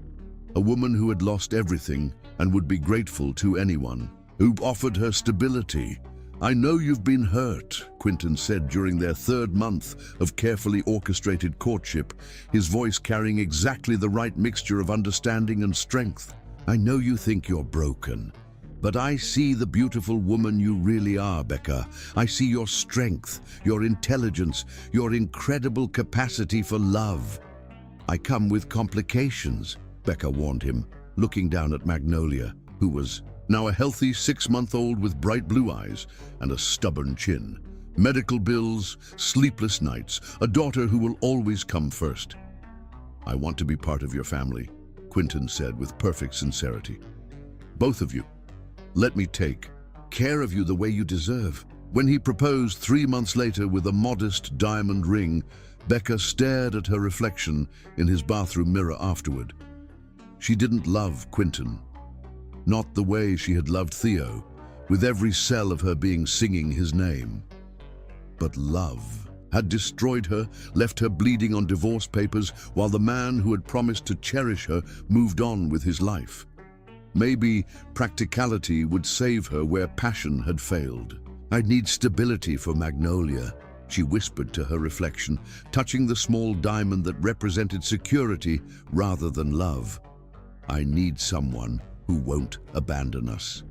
A woman who had lost everything and would be grateful to anyone who offered her stability. "I know you've been hurt," Quinton said during their third month of carefully orchestrated courtship, his voice carrying exactly the right mixture of understanding and strength. "I know you think you're broken, but I see the beautiful woman you really are, Becca. I see your strength, your intelligence, your incredible capacity for love." "I come with complications," Becca warned him, looking down at Magnolia, who was now a healthy 6-month-old with bright blue eyes and a stubborn chin. "Medical bills, sleepless nights, a daughter who will always come first." "I want to be part of your family," Quinton said with perfect sincerity. "Both of you. Let me take care of you the way you deserve." When he proposed 3 months later with a modest diamond ring, Becca stared at her reflection in his bathroom mirror afterward. She didn't love Quinton. Not the way she had loved Theo, with every cell of her being singing his name. But love had destroyed her, left her bleeding on divorce papers, while the man who had promised to cherish her moved on with his life. Maybe practicality would save her where passion had failed. "I need stability for Magnolia," she whispered to her reflection, touching the small diamond that represented security rather than love. "I need someone who won't abandon us."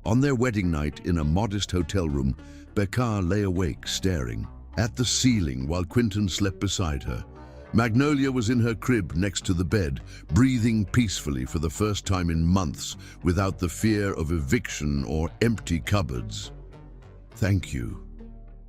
On their wedding night in a modest hotel room, Becca lay awake staring at the ceiling while Quinton slept beside her. Magnolia was in her crib next to the bed, breathing peacefully for the first time in months without the fear of eviction or empty cupboards. "Thank you,"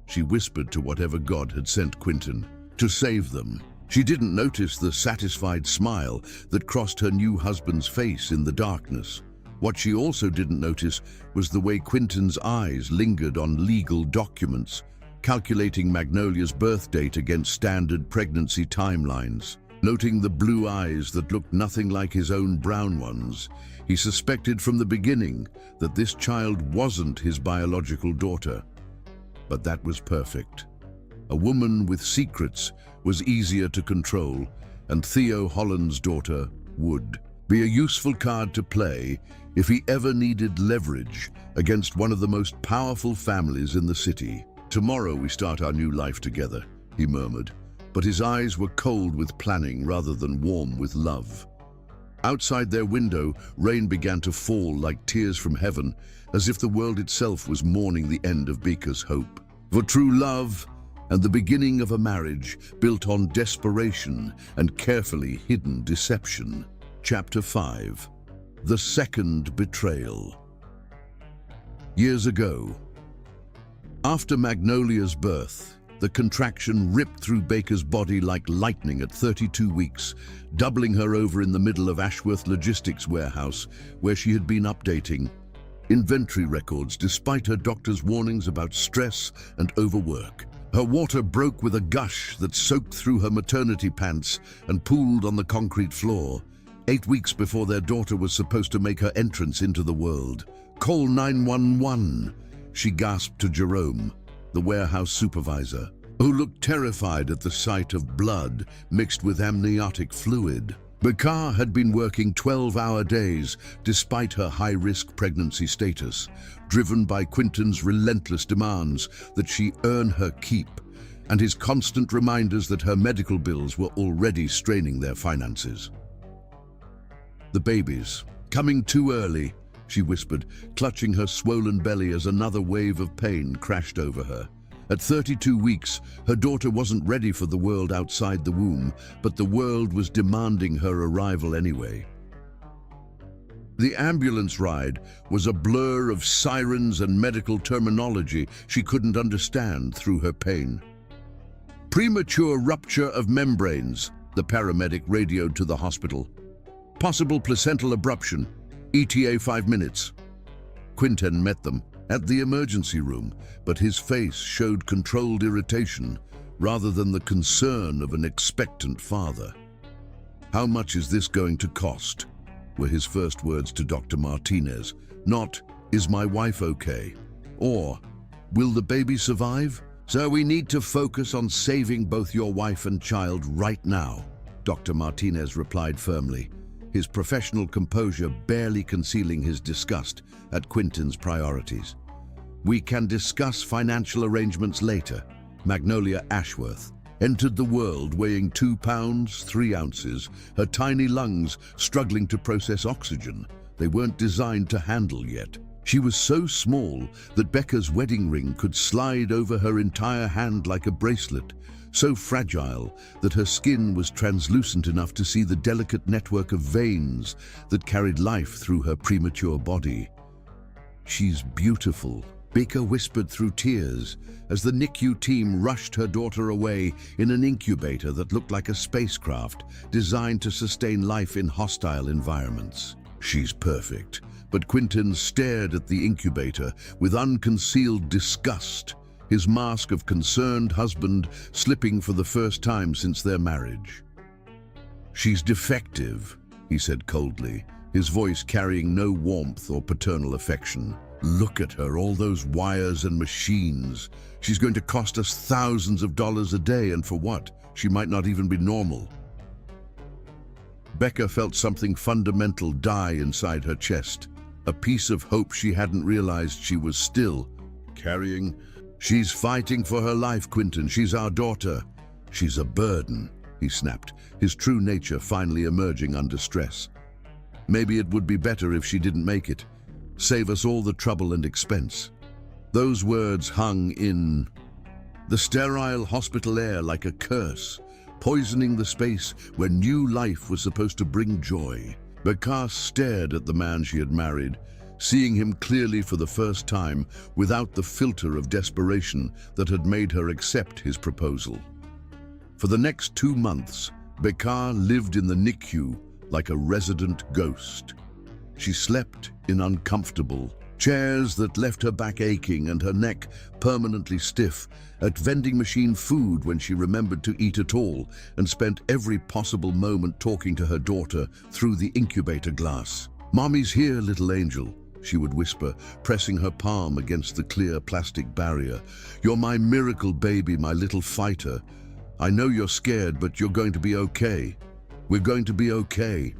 she whispered to whatever God had sent Quentin to save them. She didn't notice the satisfied smile that crossed her new husband's face in the darkness. What she also didn't notice was the way Quentin's eyes lingered on legal documents, calculating Magnolia's birth date against standard pregnancy timelines. Noting the blue eyes that looked nothing like his own brown ones, he suspected from the beginning that this child wasn't his biological daughter. But that was perfect. A woman with secrets was easier to control, and Theo Holland's daughter would be a useful card to play if he ever needed leverage against one of the most powerful families in the city. "Tomorrow we start our new life together," he murmured, but his eyes were cold with planning rather than warm with love. Outside their window, rain began to fall like tears from heaven, as if the world itself was mourning the end of Beeka's hope. For true love and the beginning of a marriage built on desperation and carefully hidden deception. Chapter 5. The Second Betrayal. Years ago, after Magnolia's birth, the contraction ripped through Baker's body like lightning at 32 weeks, doubling her over in the middle of Ashworth Logistics warehouse, where she had been updating inventory records despite her doctor's warnings about stress and overwork. Her water broke with a gush that soaked through her maternity pants and pooled on the concrete floor, 8 weeks before their daughter was supposed to make her entrance into the world. "Call 911, she gasped to Jerome, the warehouse supervisor, who looked terrified at the sight of blood mixed with amniotic fluid. Beeka had been working 12-hour days despite her high-risk pregnancy status, driven by Quentin's relentless demands that she earn her keep, and his constant reminders that her medical bills were already straining their finances. "The baby's coming too early," she whispered, clutching her swollen belly as another wave of pain crashed over her. At 32 weeks, her daughter wasn't ready for the world outside the womb, but the world was demanding her arrival anyway. The ambulance ride was a blur of sirens and medical terminology she couldn't understand through her pain. "Premature rupture of membranes," the paramedic radioed to the hospital. "Possible placental abruption. ETA 5 minutes. Quentin met them at the emergency room, but his face showed controlled irritation rather than the concern of an expectant father. "How much is this going to cost?" were his first words to Dr. Martinez. Not, "Is my wife okay?" or, "Will the baby survive?" "So we need to focus on saving both your wife and child right now," Dr. Martinez replied firmly, his professional composure barely concealing his disgust at Quentin's priorities. "We can discuss financial arrangements later." Magnolia Ashworth entered the world weighing 2 pounds, 3 ounces, her tiny lungs struggling to process oxygen they weren't designed to handle yet. She was so small that Becca's wedding ring could slide over her entire hand like a bracelet, so fragile that her skin was translucent enough to see the delicate network of veins that carried life through her premature body. "She's beautiful," Becca whispered through tears as the NICU team rushed her daughter away in an incubator that looked like a spacecraft designed to sustain life in hostile environments. "She's perfect," but Quentin stared at the incubator with unconcealed disgust, his mask of concerned husband slipping for the first time since their marriage. "She's defective," he said coldly, his voice carrying no warmth or paternal affection. "Look at her, all those wires and machines. She's going to cost us thousands of dollars a day, and for what? She might not even be normal." Becca felt something fundamental die inside her chest, a piece of hope she hadn't realized she was still carrying. "She's fighting for her life, Quentin. She's our daughter." "She's a burden," he snapped, his true nature finally emerging under stress. "Maybe it would be better if she didn't make it. Save us all the trouble and expense." Those words hung in the sterile hospital air like a curse, poisoning the space where new life was supposed to bring joy. Becca stared at the man she had married, seeing him clearly for the first time without the filter of desperation that had made her accept his proposal. For the next 2 months, Becca lived in the NICU like a resident ghost. She slept in uncomfortable chairs that left her back aching and her neck permanently stiff, at vending machine food when she remembered to eat at all, and spent every possible moment talking to her daughter through the incubator glass. "Mommy's here, little angel," she would whisper, pressing her palm against the clear plastic barrier. "You're my miracle baby, my little fighter. I know you're scared, but you're going to be okay. We're going to be okay."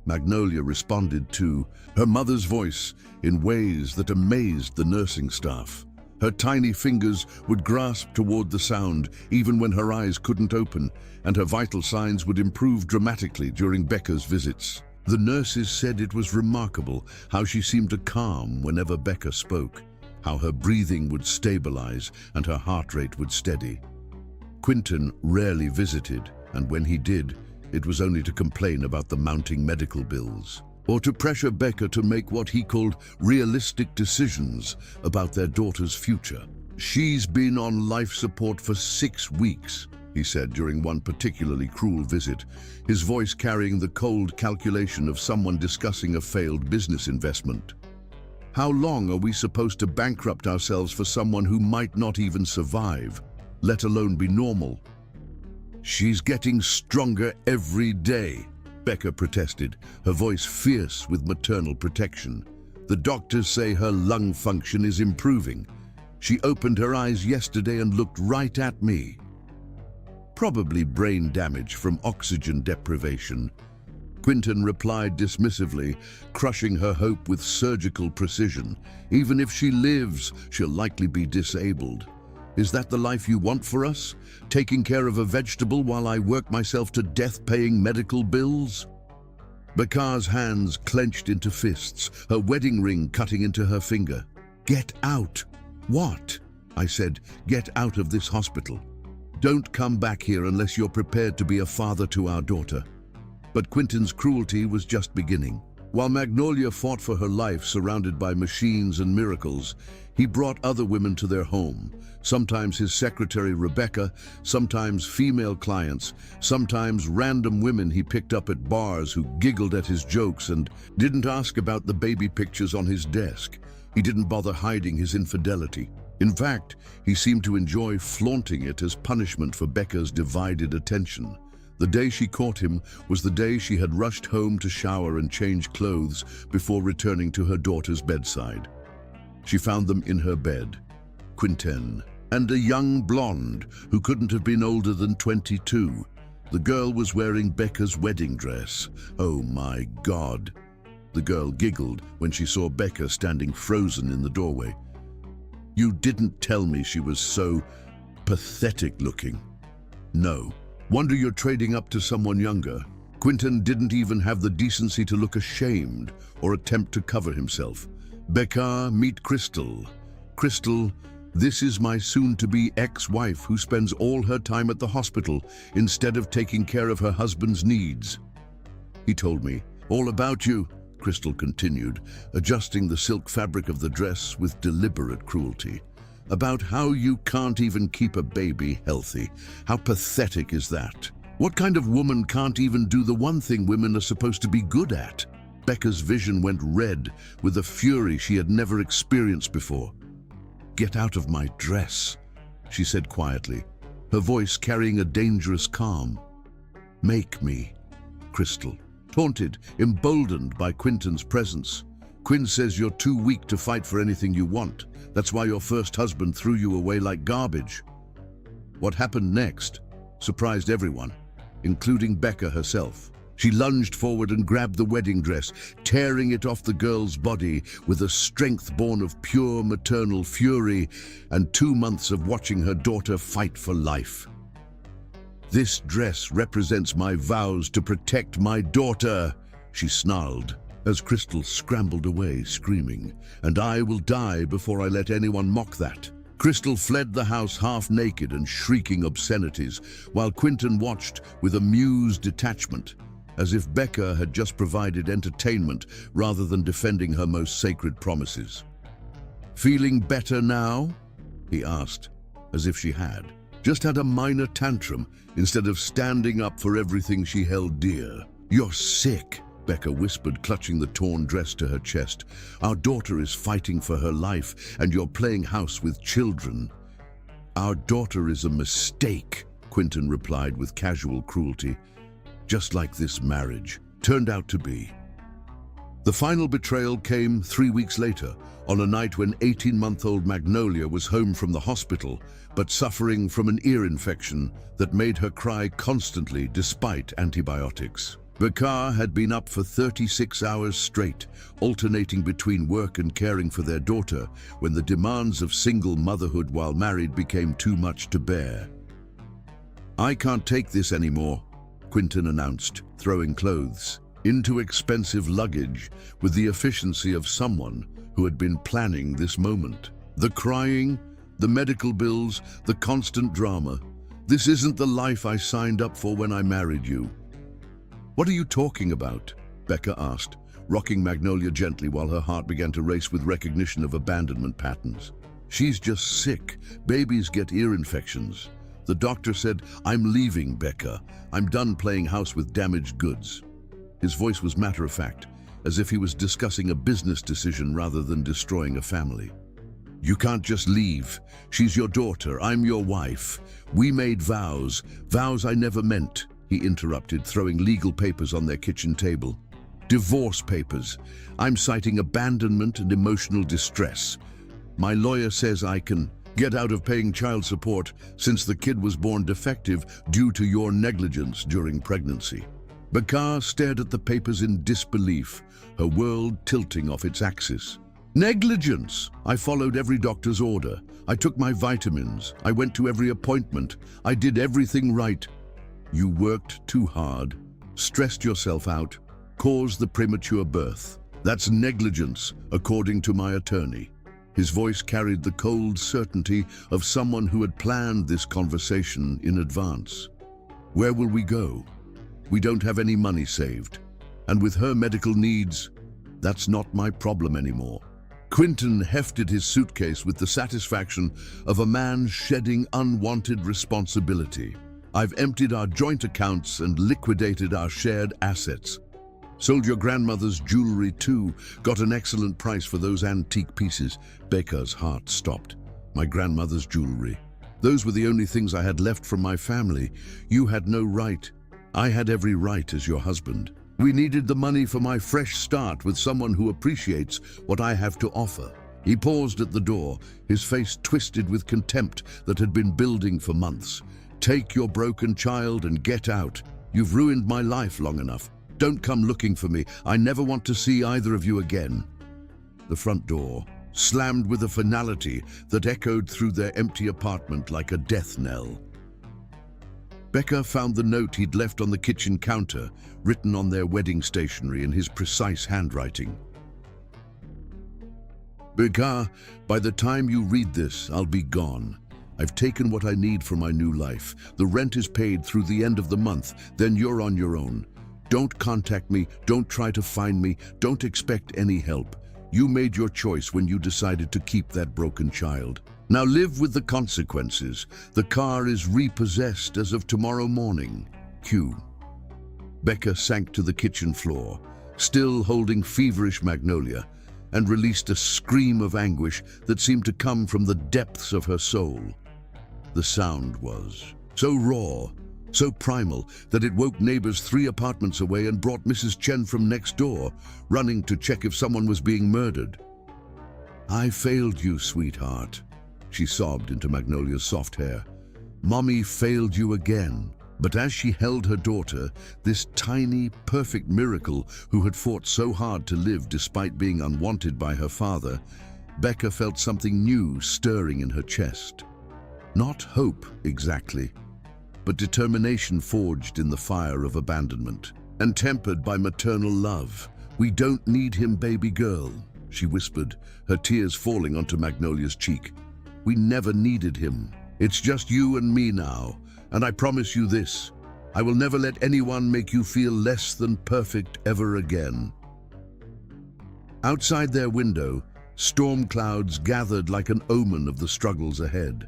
Magnolia responded to her mother's voice in ways that amazed the nursing staff. Her tiny fingers would grasp toward the sound even when her eyes couldn't open, and her vital signs would improve dramatically during Becca's visits. The nurses said it was remarkable how she seemed to calm whenever Becca spoke, how her breathing would stabilize and her heart rate would steady. Quinton rarely visited, and when he did, it was only to complain about the mounting medical bills, or to pressure Becca to make what he called realistic decisions about their daughter's future. "She's been on life support for 6 weeks, he said during one particularly cruel visit, his voice carrying the cold calculation of someone discussing a failed business investment. "How long are we supposed to bankrupt ourselves for someone who might not even survive, let alone be normal?" "She's getting stronger every day," Becca protested, her voice fierce with maternal protection. "The doctors say her lung function is improving. She opened her eyes yesterday and looked right at me." "Probably brain damage from oxygen deprivation," Quinton replied dismissively, crushing her hope with surgical precision. "Even if she lives, she'll likely be disabled. Is that the life you want for us? Taking care of a vegetable while I work myself to death paying medical bills?" Becca's hands clenched into fists, her wedding ring cutting into her finger. "Get out!" "What?" I said. "Get out of this hospital. Don't come back here unless you're prepared to be a father to our daughter." But Quinton's cruelty was just beginning. While Magnolia fought for her life surrounded by machines and miracles, he brought other women to their home, sometimes his secretary Rebecca, sometimes female clients, sometimes random women he picked up at bars who giggled at his jokes and didn't ask about the baby pictures on his desk. He didn't bother hiding his infidelity. In fact, he seemed to enjoy flaunting it as punishment for Becca's divided attention. The day she caught him was the day she had rushed home to shower and change clothes before returning to her daughter's bedside. She found them in her bed, Quinten, and a young blonde who couldn't have been older than 22. The girl was wearing Becca's wedding dress. "Oh my God." The girl giggled when she saw Becca standing frozen in the doorway. "You didn't tell me she was so pathetic looking." "No. Wonder you're trading up to someone younger." Quinton didn't even have the decency to look ashamed or attempt to cover himself. "Becca, meet Crystal. Crystal, this is my soon-to-be ex-wife who spends all her time at the hospital instead of taking care of her husband's needs." "He told me all about you," Crystal continued, adjusting the silk fabric of the dress with deliberate cruelty. "About how you can't even keep a baby healthy. How pathetic is that? What kind of woman can't even do the one thing women are supposed to be good at?" Becca's vision went red with a fury she had never experienced before. "Get out of my dress," she said quietly, her voice carrying a dangerous calm. "Make me." Crystal, taunted, emboldened by Quinton's presence. "Quinn says you're too weak to fight for anything you want. That's why your first husband threw you away like garbage." What happened next surprised everyone, including Becca herself. She lunged forward and grabbed the wedding dress, tearing it off the girl's body with a strength born of pure maternal fury and 2 months of watching her daughter fight for life. "This dress represents my vows to protect my daughter," she snarled, as Crystal scrambled away, screaming, "and I will die before I let anyone mock that." Crystal fled the house half naked and shrieking obscenities, while Quinton watched with amused detachment, as if Becca had just provided entertainment rather than defending her most sacred promises. "Feeling better now?" he asked, as if she had. Just had a minor tantrum instead of standing up for everything she held dear. "You're sick," Becca whispered, clutching the torn dress to her chest. "Our daughter is fighting for her life, and you're playing house with children." "Our daughter is a mistake," Quinton replied with casual cruelty. "Just like this marriage turned out to be." The final betrayal came 3 weeks later, on a night when 18-month-old Magnolia was home from the hospital, but suffering from an ear infection that made her cry constantly despite antibiotics. Becca had been up for 36 hours straight, alternating between work and caring for their daughter, when the demands of single motherhood while married became too much to bear. "I can't take this anymore," Quinton announced, throwing clothes into expensive luggage with the efficiency of someone who had been planning this moment. "The crying, the medical bills, the constant drama. This isn't the life I signed up for when I married you." "What are you talking about?" Becca asked, rocking Magnolia gently while her heart began to race with recognition of abandonment patterns. "She's just sick. Babies get ear infections. The doctor said, 'I'm leaving, Becca. I'm done playing house with damaged goods.'" His voice was matter-of-fact, as if he was discussing a business decision rather than destroying a family. "You can't just leave. She's your daughter. I'm your wife. We made vows I never meant," he interrupted, throwing legal papers on their kitchen table. "Divorce papers. I'm citing abandonment and emotional distress. My lawyer says I can get out of paying child support since the kid was born defective due to your negligence during pregnancy." Becca stared at the papers in disbelief, her world tilting off its axis. "Negligence! I followed every doctor's order. I took my vitamins. I went to every appointment. I did everything right." "You worked too hard, stressed yourself out, caused the premature birth. That's negligence, according to my attorney." His voice carried the cold certainty of someone who had planned this conversation in advance. "Where will we go? We don't have any money saved. And with her medical needs, that's not my problem anymore." Quinton hefted his suitcase with the satisfaction of a man shedding unwanted responsibility. "I've emptied our joint accounts and liquidated our shared assets. Sold your grandmother's jewelry too. Got an excellent price for those antique pieces." Becca's heart stopped. "My grandmother's jewelry. Those were the only things I had left from my family. You had no right. I had every right as your husband. We needed the money for my fresh start with someone who appreciates what I have to offer." He paused at the door, his face twisted with contempt that had been building for months. "Take your broken child and get out. You've ruined my life long enough. Don't come looking for me. I never want to see either of you again." The front door slammed with a finality that echoed through their empty apartment like a death knell. Becca found the note he'd left on the kitchen counter, written on their wedding stationery in his precise handwriting. "Becca, by the time you read this, I'll be gone. I've taken what I need for my new life. The rent is paid through the end of the month, then you're on your own. Don't contact me, don't try to find me, don't expect any help. You made your choice when you decided to keep that broken child. Now live with the consequences. The car is repossessed as of tomorrow morning. Q." Becca sank to the kitchen floor, still holding feverish Magnolia, and released a scream of anguish that seemed to come from the depths of her soul. The sound was so raw, so primal, that it woke neighbors 3 apartments away and brought Mrs. Chen from next door, running to check if someone was being murdered. "I failed you, sweetheart," she sobbed into Magnolia's soft hair. "Mommy failed you again." But as she held her daughter, this tiny, perfect miracle who had fought so hard to live despite being unwanted by her father, Becca felt something new stirring in her chest. Not hope, exactly, but determination forged in the fire of abandonment and tempered by maternal love. "We don't need him, baby girl," she whispered, her tears falling onto Magnolia's cheek. We never needed him. It's just you and me now, and I promise you this. I will never let anyone make you feel less than perfect ever again." Outside their window, storm clouds gathered like an omen of the struggles ahead.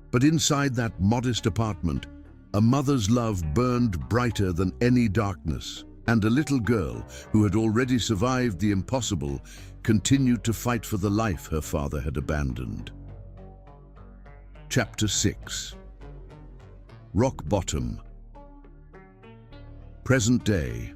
But inside that modest apartment, a mother's love burned brighter than any darkness, and a little girl who had already survived the impossible continued to fight for the life her father had abandoned. Chapter 6. Rock Bottom. Present day.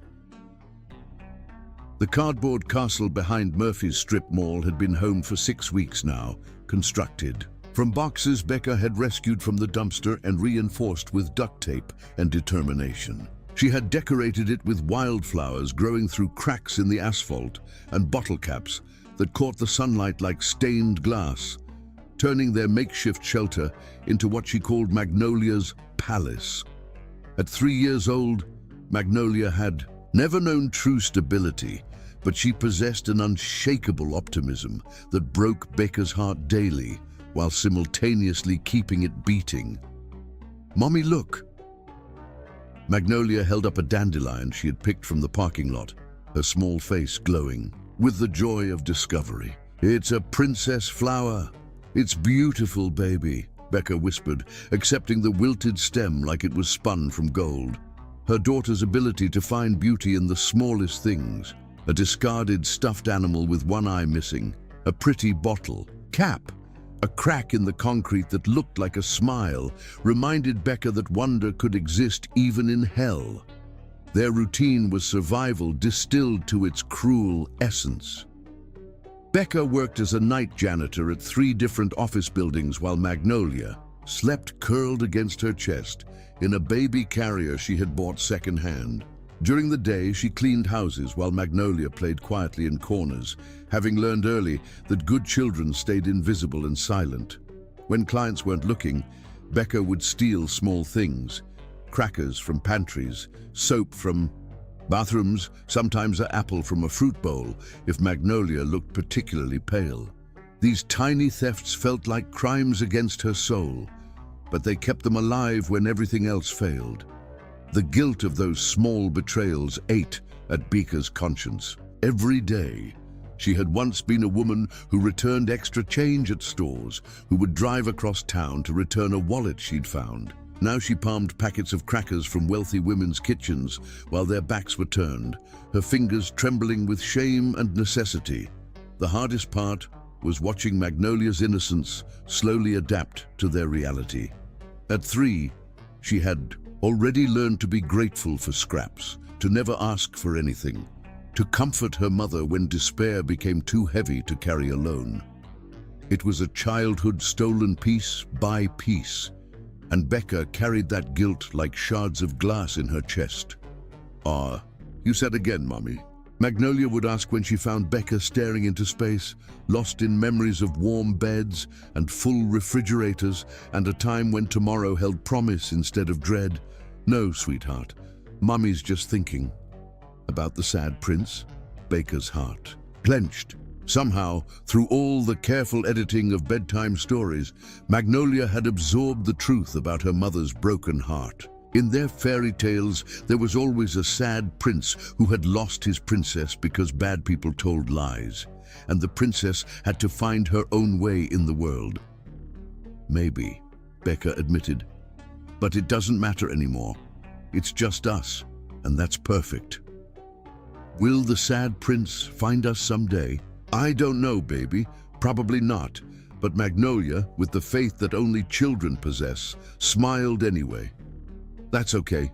The cardboard castle behind Murphy's strip mall had been home for 6 weeks now, constructed. From boxes Becca had rescued from the dumpster and reinforced with duct tape and determination. She had decorated it with wildflowers growing through cracks in the asphalt and bottle caps that caught the sunlight like stained glass, turning their makeshift shelter into what she called Magnolia's palace. At 3 years old, Magnolia had never known true stability, but she possessed an unshakable optimism that broke Becca's heart daily while simultaneously keeping it beating. "Mommy, look!" Magnolia held up a dandelion she had picked from the parking lot, her small face glowing with the joy of discovery. "It's a princess flower. It's beautiful, baby," Becca whispered, accepting the wilted stem like it was spun from gold. Her daughter's ability to find beauty in the smallest things, a discarded stuffed animal with one eye missing, a pretty bottle cap, a crack in the concrete that looked like a smile, reminded Becca that wonder could exist even in hell. Their routine was survival distilled to its cruel essence. Becca worked as a night janitor at 3 different office buildings while Magnolia slept curled against her chest in a baby carrier she had bought secondhand. During the day, she cleaned houses while Magnolia played quietly in corners, having learned early that good children stayed invisible and silent. When clients weren't looking, Becca would steal small things: crackers from pantries, soap from bathrooms, sometimes an apple from a fruit bowl if Magnolia looked particularly pale. These tiny thefts felt like crimes against her soul, but they kept them alive when everything else failed. The guilt of those small betrayals ate at Becca's conscience. Every day, she had once been a woman who returned extra change at stores, who would drive across town to return a wallet she'd found. Now she palmed packets of crackers from wealthy women's kitchens while their backs were turned, her fingers trembling with shame and necessity. The hardest part was watching Magnolia's innocence slowly adapt to their reality. At 3, she had already learned to be grateful for scraps, to never ask for anything, to comfort her mother when despair became too heavy to carry alone. It was a childhood stolen piece by piece, and Becca carried that guilt like shards of glass in her chest. "Ah, you said again, Mommy." Magnolia would ask when she found Becca staring into space, lost in memories of warm beds and full refrigerators and a time when tomorrow held promise instead of dread. "No, sweetheart, Mommy's just thinking." About the sad prince, Becca's heart clenched. Somehow, through all the careful editing of bedtime stories, Magnolia had absorbed the truth about her mother's broken heart. In their fairy tales, there was always a sad prince who had lost his princess because bad people told lies, and the princess had to find her own way in the world. "Maybe," Becca admitted, "but it doesn't matter anymore. It's just us, and that's perfect." Will the sad prince find us someday? I don't know, baby. Probably not. But Magnolia, with the faith that only children possess, smiled anyway. "That's okay.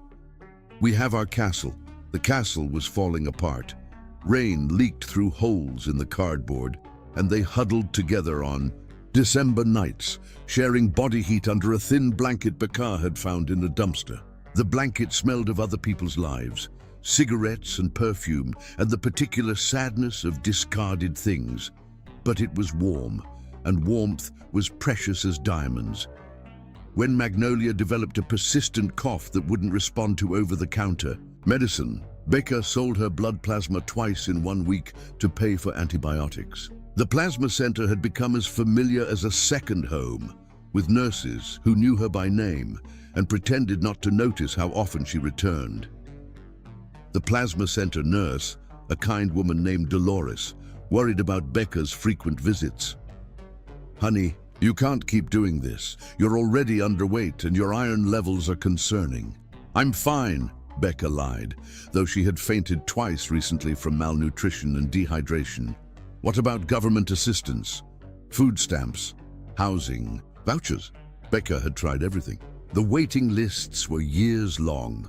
We have our castle." The castle was falling apart. Rain leaked through holes in the cardboard, and they huddled together on December nights, sharing body heat under a thin blanket Becca had found in a dumpster. The blanket smelled of other people's lives, cigarettes and perfume, and the particular sadness of discarded things. But it was warm, and warmth was precious as diamonds. When Magnolia developed a persistent cough that wouldn't respond to over-the-counter medicine, Becca sold her blood plasma twice in 1 week to pay for antibiotics. The plasma center had become as familiar as a second home, with nurses who knew her by name and pretended not to notice how often she returned. The plasma center nurse, a kind woman named Dolores, worried about Becca's frequent visits. "Honey, you can't keep doing this. You're already underweight and your iron levels are concerning." "I'm fine," Becca lied, though she had fainted twice recently from malnutrition and dehydration. "What about government assistance? Food stamps, housing, vouchers?" Becca had tried everything. The waiting lists were years long,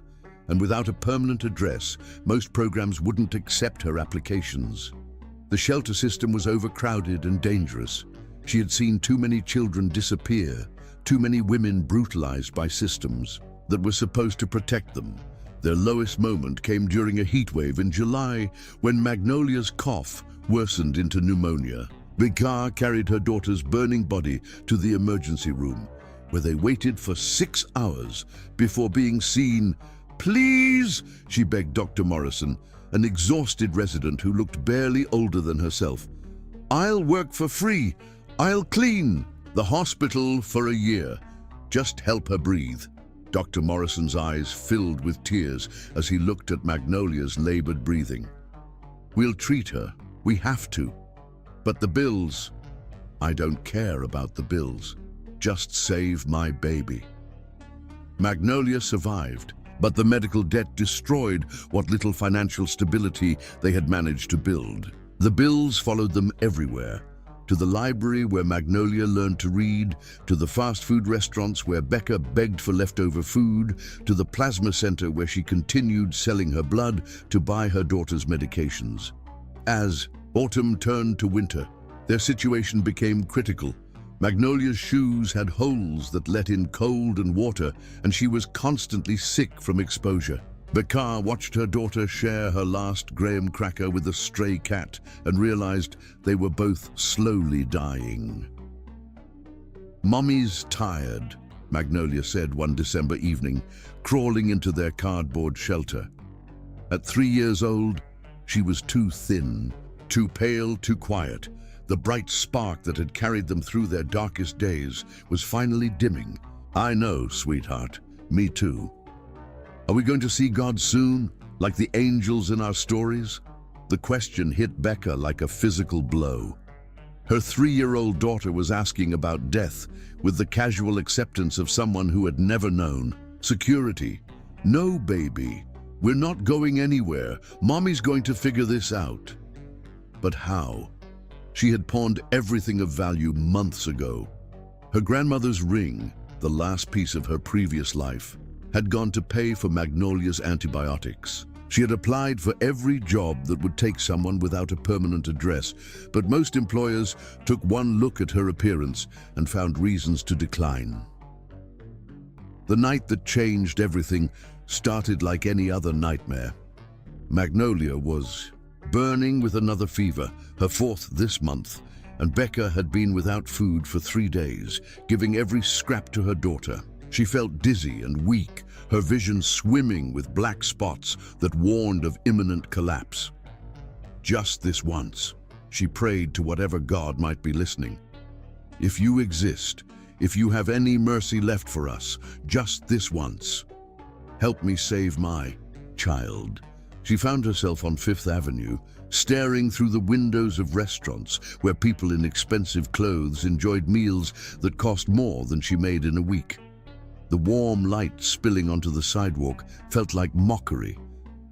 and without a permanent address, most programs wouldn't accept her applications. The shelter system was overcrowded and dangerous. She had seen too many children disappear, too many women brutalized by systems that were supposed to protect them. Their lowest moment came during a heat wave in July when Magnolia's cough worsened into pneumonia. Becca carried her daughter's burning body to the emergency room, where they waited for 6 hours before being seen. "Please," she begged Dr. Morrison, an exhausted resident who looked barely older than herself. "I'll work for free. I'll clean the hospital for a year. Just help her breathe." Dr. Morrison's eyes filled with tears as he looked at Magnolia's labored breathing. "We'll treat her. We have to. But the bills—" "I don't care about the bills. Just save my baby." Magnolia survived, but the medical debt destroyed what little financial stability they had managed to build. The bills followed them everywhere, to the library where Magnolia learned to read, to the fast food restaurants where Becca begged for leftover food, to the plasma center where she continued selling her blood to buy her daughter's medications. As autumn turned to winter, their situation became critical. Magnolia's shoes had holes that let in cold and water, and she was constantly sick from exposure. Becca watched her daughter share her last graham cracker with a stray cat and realized they were both slowly dying. "Mommy's tired," Magnolia said one December evening, crawling into their cardboard shelter. At 3 years old, she was too thin, too pale, too quiet. The bright spark that had carried them through their darkest days was finally dimming. "I know, sweetheart. Me too. Are we going to see God soon, like the angels in our stories?" The question hit Becca like a physical blow. Her 3-year-old daughter was asking about death with the casual acceptance of someone who had never known. Security. "No, baby. We're not going anywhere. Mommy's going to figure this out." But how? She had pawned everything of value months ago. Her grandmother's ring, the last piece of her previous life, had gone to pay for Magnolia's antibiotics. She had applied for every job that would take someone without a permanent address, but most employers took one look at her appearance and found reasons to decline. The night that changed everything started like any other nightmare. Magnolia was burning with another fever, her 4th this month, and Becca had been without food for 3 days, giving every scrap to her daughter. She felt dizzy and weak, her vision swimming with black spots that warned of imminent collapse. Just this once, she prayed to whatever God might be listening. "If you exist, if you have any mercy left for us, just this once, help me save my child." She found herself on 5th Avenue, staring through the windows of restaurants where people in expensive clothes enjoyed meals that cost more than she made in a week. The warm light spilling onto the sidewalk felt like mockery,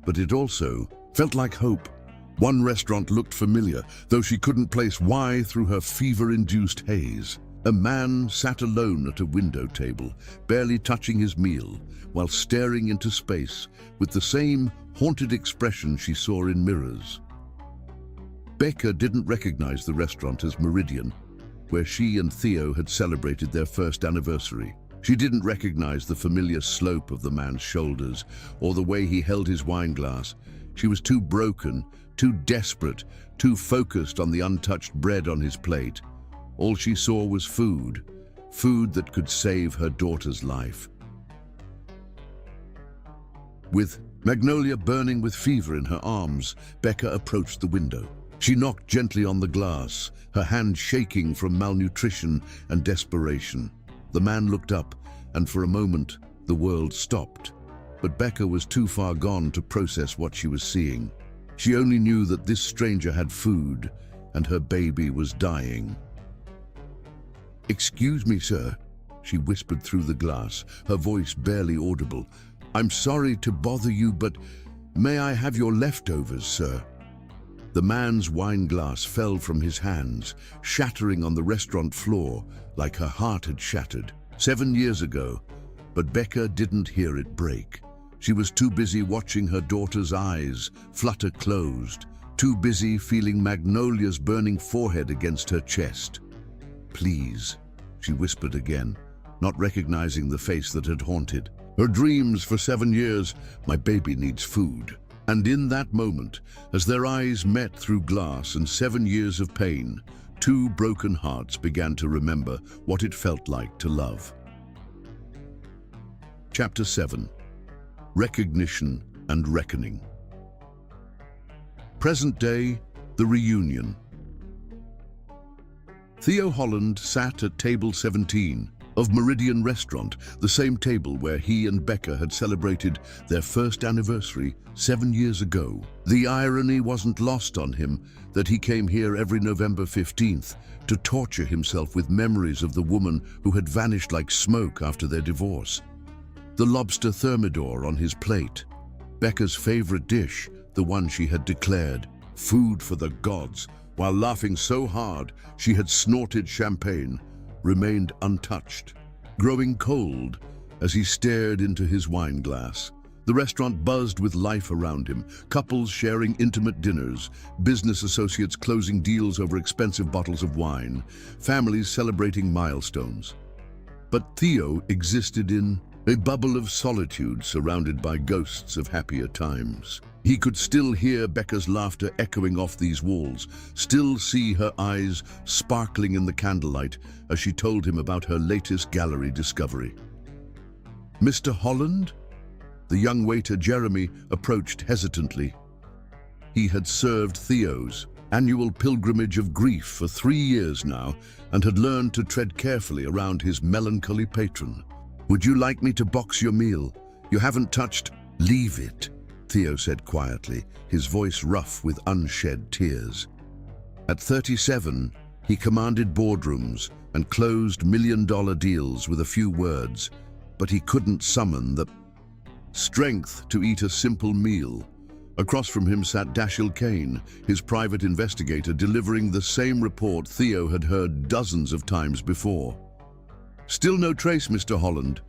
but it also felt like hope. One restaurant looked familiar, though she couldn't place why through her fever-induced haze. A man sat alone at a window table, barely touching his meal, while staring into space with the same haunted expression she saw in mirrors. Becca didn't recognize the restaurant as Meridian, where she and Theo had celebrated their first anniversary. She didn't recognize the familiar slope of the man's shoulders or the way he held his wine glass. She was too broken, too desperate, too focused on the untouched bread on his plate. All she saw was food that could save her daughter's life. With Magnolia burning with fever in her arms, Becca approached the window. She knocked gently on the glass, her hand shaking from malnutrition and desperation. The man looked up, and for a moment, the world stopped. But Becca was too far gone to process what she was seeing. She only knew that this stranger had food, and her baby was dying. "Excuse me, sir," she whispered through the glass, her voice barely audible. "I'm sorry to bother you, but may I have your leftovers, sir?" The man's wine glass fell from his hands, shattering on the restaurant floor like her heart had shattered 7 years ago. But Becca didn't hear it break. She was too busy watching her daughter's eyes flutter closed, too busy feeling Magnolia's burning forehead against her chest. "Please," she whispered again, not recognizing the face that had haunted her dreams for 7 years. "My baby needs food." And in that moment, as their eyes met through glass and 7 years of pain, two broken hearts began to remember what it felt like to love. Chapter 7. Recognition and Reckoning. Present day, the reunion. Theo Holland sat at table 17 of Meridian Restaurant, the same table where he and Becca had celebrated their first anniversary 7 years ago. The irony wasn't lost on him that he came here every November 15th to torture himself with memories of the woman who had vanished like smoke after their divorce. The lobster thermidor on his plate, Becca's favorite dish, the one she had declared food for the gods, while laughing so hard she had snorted champagne, remained untouched, growing cold as he stared into his wine glass. The restaurant buzzed with life around him, couples sharing intimate dinners, business associates closing deals over expensive bottles of wine, families celebrating milestones. But Theo existed in a bubble of solitude surrounded by ghosts of happier times. He could still hear Becca's laughter echoing off these walls, still see her eyes sparkling in the candlelight as she told him about her latest gallery discovery. "Mr. Holland?" The young waiter Jeremy approached hesitantly. He had served Theo's annual pilgrimage of grief for 3 years now and had learned to tread carefully around his melancholy patron. "Would you like me to box your meal? You haven't touched—" "Leave it," Theo said quietly, his voice rough with unshed tears. At 37, he commanded boardrooms and closed million-dollar deals with a few words, but he couldn't summon the strength to eat a simple meal. Across from him sat Dashiell Kane, his private investigator, delivering the same report Theo had heard dozens of times before. "Still no trace, Mr. Holland.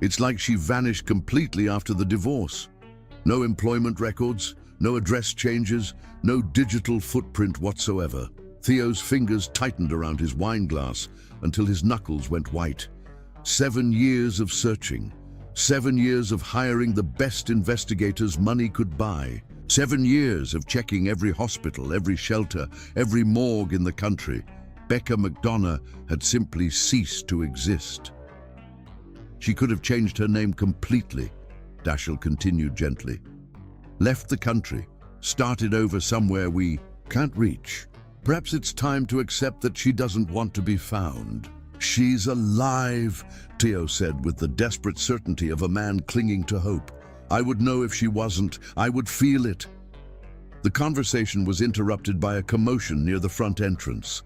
It's like she vanished completely after the divorce. No employment records, no address changes, no digital footprint whatsoever." Theo's fingers tightened around his wine glass until his knuckles went white. 7 years of searching. 7 years of hiring the best investigators money could buy. 7 years of checking every hospital, every shelter, every morgue in the country. Becca McDonough had simply ceased to exist. "She could have changed her name completely," Dashiell continued gently. "Left the country, started over somewhere we can't reach. Perhaps it's time to accept that she doesn't want to be found." "She's alive," Theo said with the desperate certainty of a man clinging to hope. "I would know if she wasn't. I would feel it." The conversation was interrupted by a commotion near the front entrance.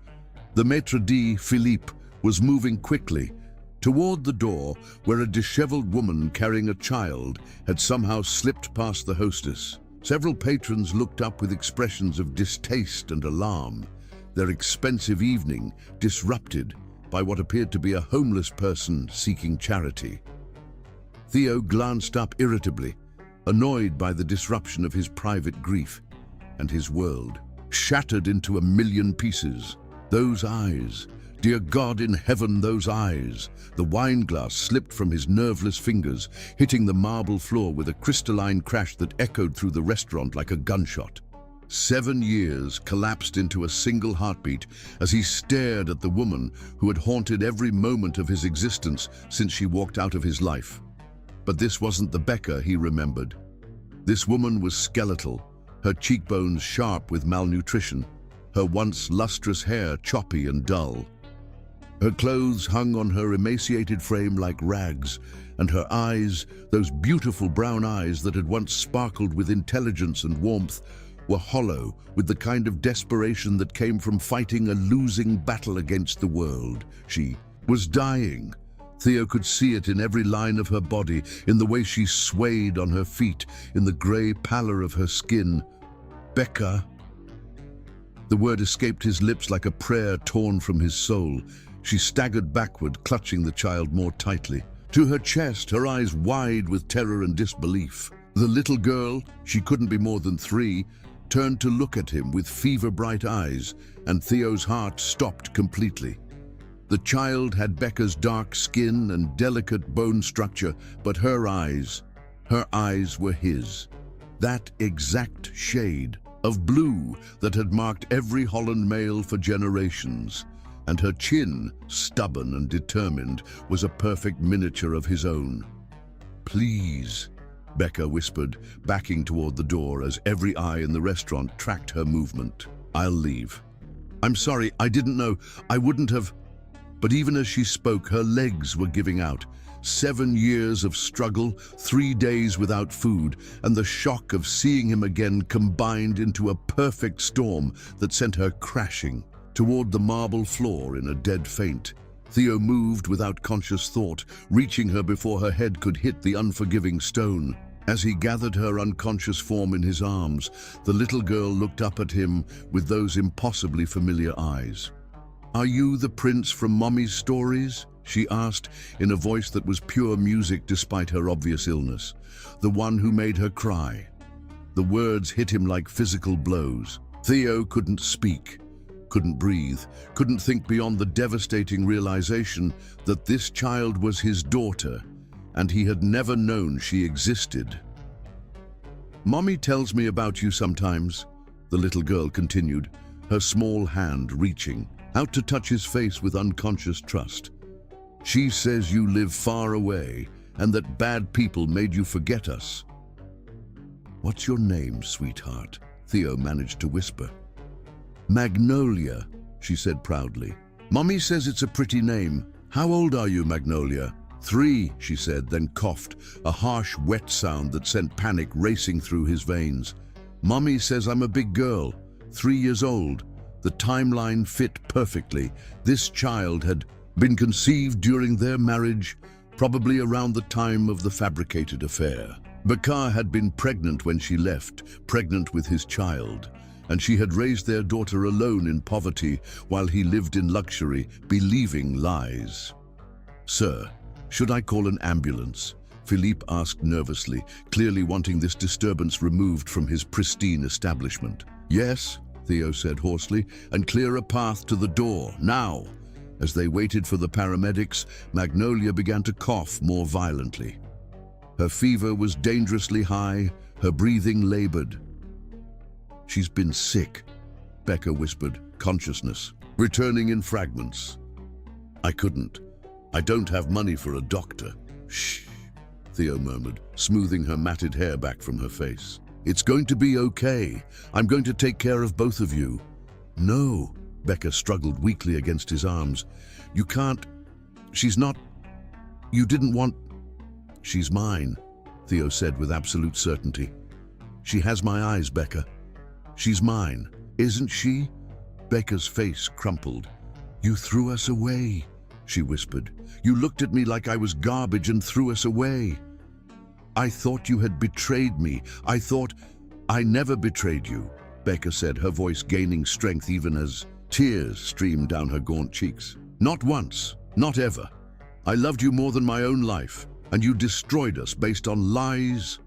The maître d' Philippe was moving quickly toward the door where a disheveled woman carrying a child had somehow slipped past the hostess. Several patrons looked up with expressions of distaste and alarm, their expensive evening disrupted by what appeared to be a homeless person seeking charity. Theo glanced up irritably, annoyed by the disruption of his private grief, and his world shattered into a million pieces. Those eyes, dear God in heaven, those eyes! The wine glass slipped from his nerveless fingers, hitting the marble floor with a crystalline crash that echoed through the restaurant like a gunshot. 7 years collapsed into a single heartbeat as he stared at the woman who had haunted every moment of his existence since she walked out of his life. But this wasn't the Becca he remembered. This woman was skeletal, her cheekbones sharp with malnutrition, her once lustrous hair choppy and dull. Her clothes hung on her emaciated frame like rags, and her eyes, those beautiful brown eyes that had once sparkled with intelligence and warmth, were hollow with the kind of desperation that came from fighting a losing battle against the world. She was dying. Theo could see it in every line of her body, in the way she swayed on her feet, in the grey pallor of her skin. "Becca." The word escaped his lips like a prayer torn from his soul. She staggered backward, clutching the child more tightly. To her chest, her eyes wide with terror and disbelief. The little girl, she couldn't be more than 3, turned to look at him with fever-bright eyes, and Theo's heart stopped completely. The child had Becca's dark skin and delicate bone structure, but her eyes were his. That exact shade of blue that had marked every Holland male for generations. And her chin, stubborn and determined, was a perfect miniature of his own. "Please," Becca whispered, backing toward the door as every eye in the restaurant tracked her movement. "I'll leave. I'm sorry, I didn't know. I wouldn't have..." But even as she spoke, her legs were giving out. 7 years of struggle, 3 days without food, and the shock of seeing him again combined into a perfect storm that sent her crashing toward the marble floor in a dead faint. Theo moved without conscious thought, reaching her before her head could hit the unforgiving stone. As he gathered her unconscious form in his arms, the little girl looked up at him with those impossibly familiar eyes. "Are you the prince from Mommy's stories?" she asked, in a voice that was pure music despite her obvious illness. "The one who made her cry?" The words hit him like physical blows. Theo couldn't speak, couldn't breathe, couldn't think beyond the devastating realization that this child was his daughter, and he had never known she existed. "Mommy tells me about you sometimes," the little girl continued, her small hand reaching out to touch his face with unconscious trust. "She says you live far away and that bad people made you forget us." "What's your name, sweetheart?" Theo managed to whisper. "Magnolia," she said proudly. "Mommy says it's a pretty name. How old are you, Magnolia?" 3, she said, then coughed, a harsh, wet sound that sent panic racing through his veins. "Mommy says I'm a big girl, 3 years old." The timeline fit perfectly. This child had been conceived during their marriage, probably around the time of the fabricated affair. Becca had been pregnant when she left, pregnant with his child, and she had raised their daughter alone in poverty while he lived in luxury, believing lies. "Sir, should I call an ambulance?" Philippe asked nervously, clearly wanting this disturbance removed from his pristine establishment. "Yes," Theo said hoarsely, "and clear a path to the door, now." As they waited for the paramedics, Magnolia began to cough more violently. Her fever was dangerously high, her breathing labored. "She's been sick," Becca whispered, consciousness returning in fragments. I don't have money for a doctor." "Shh," Theo murmured, smoothing her matted hair back from her face. "It's going to be okay. I'm going to take care of both of you." "No," Becca struggled weakly against his arms. "You can't. She's not. You didn't want." "She's mine," Theo said with absolute certainty. "She has my eyes, Becca. She's mine, isn't she?" Becca's face crumpled. "You threw us away," she whispered. "You looked at me like I was garbage and threw us away." "I thought you had betrayed me. I never betrayed you," Becca said, her voice gaining strength even as tears streamed down her gaunt cheeks. "Not once, not ever. I loved you more than my own life, and you destroyed us based on lies."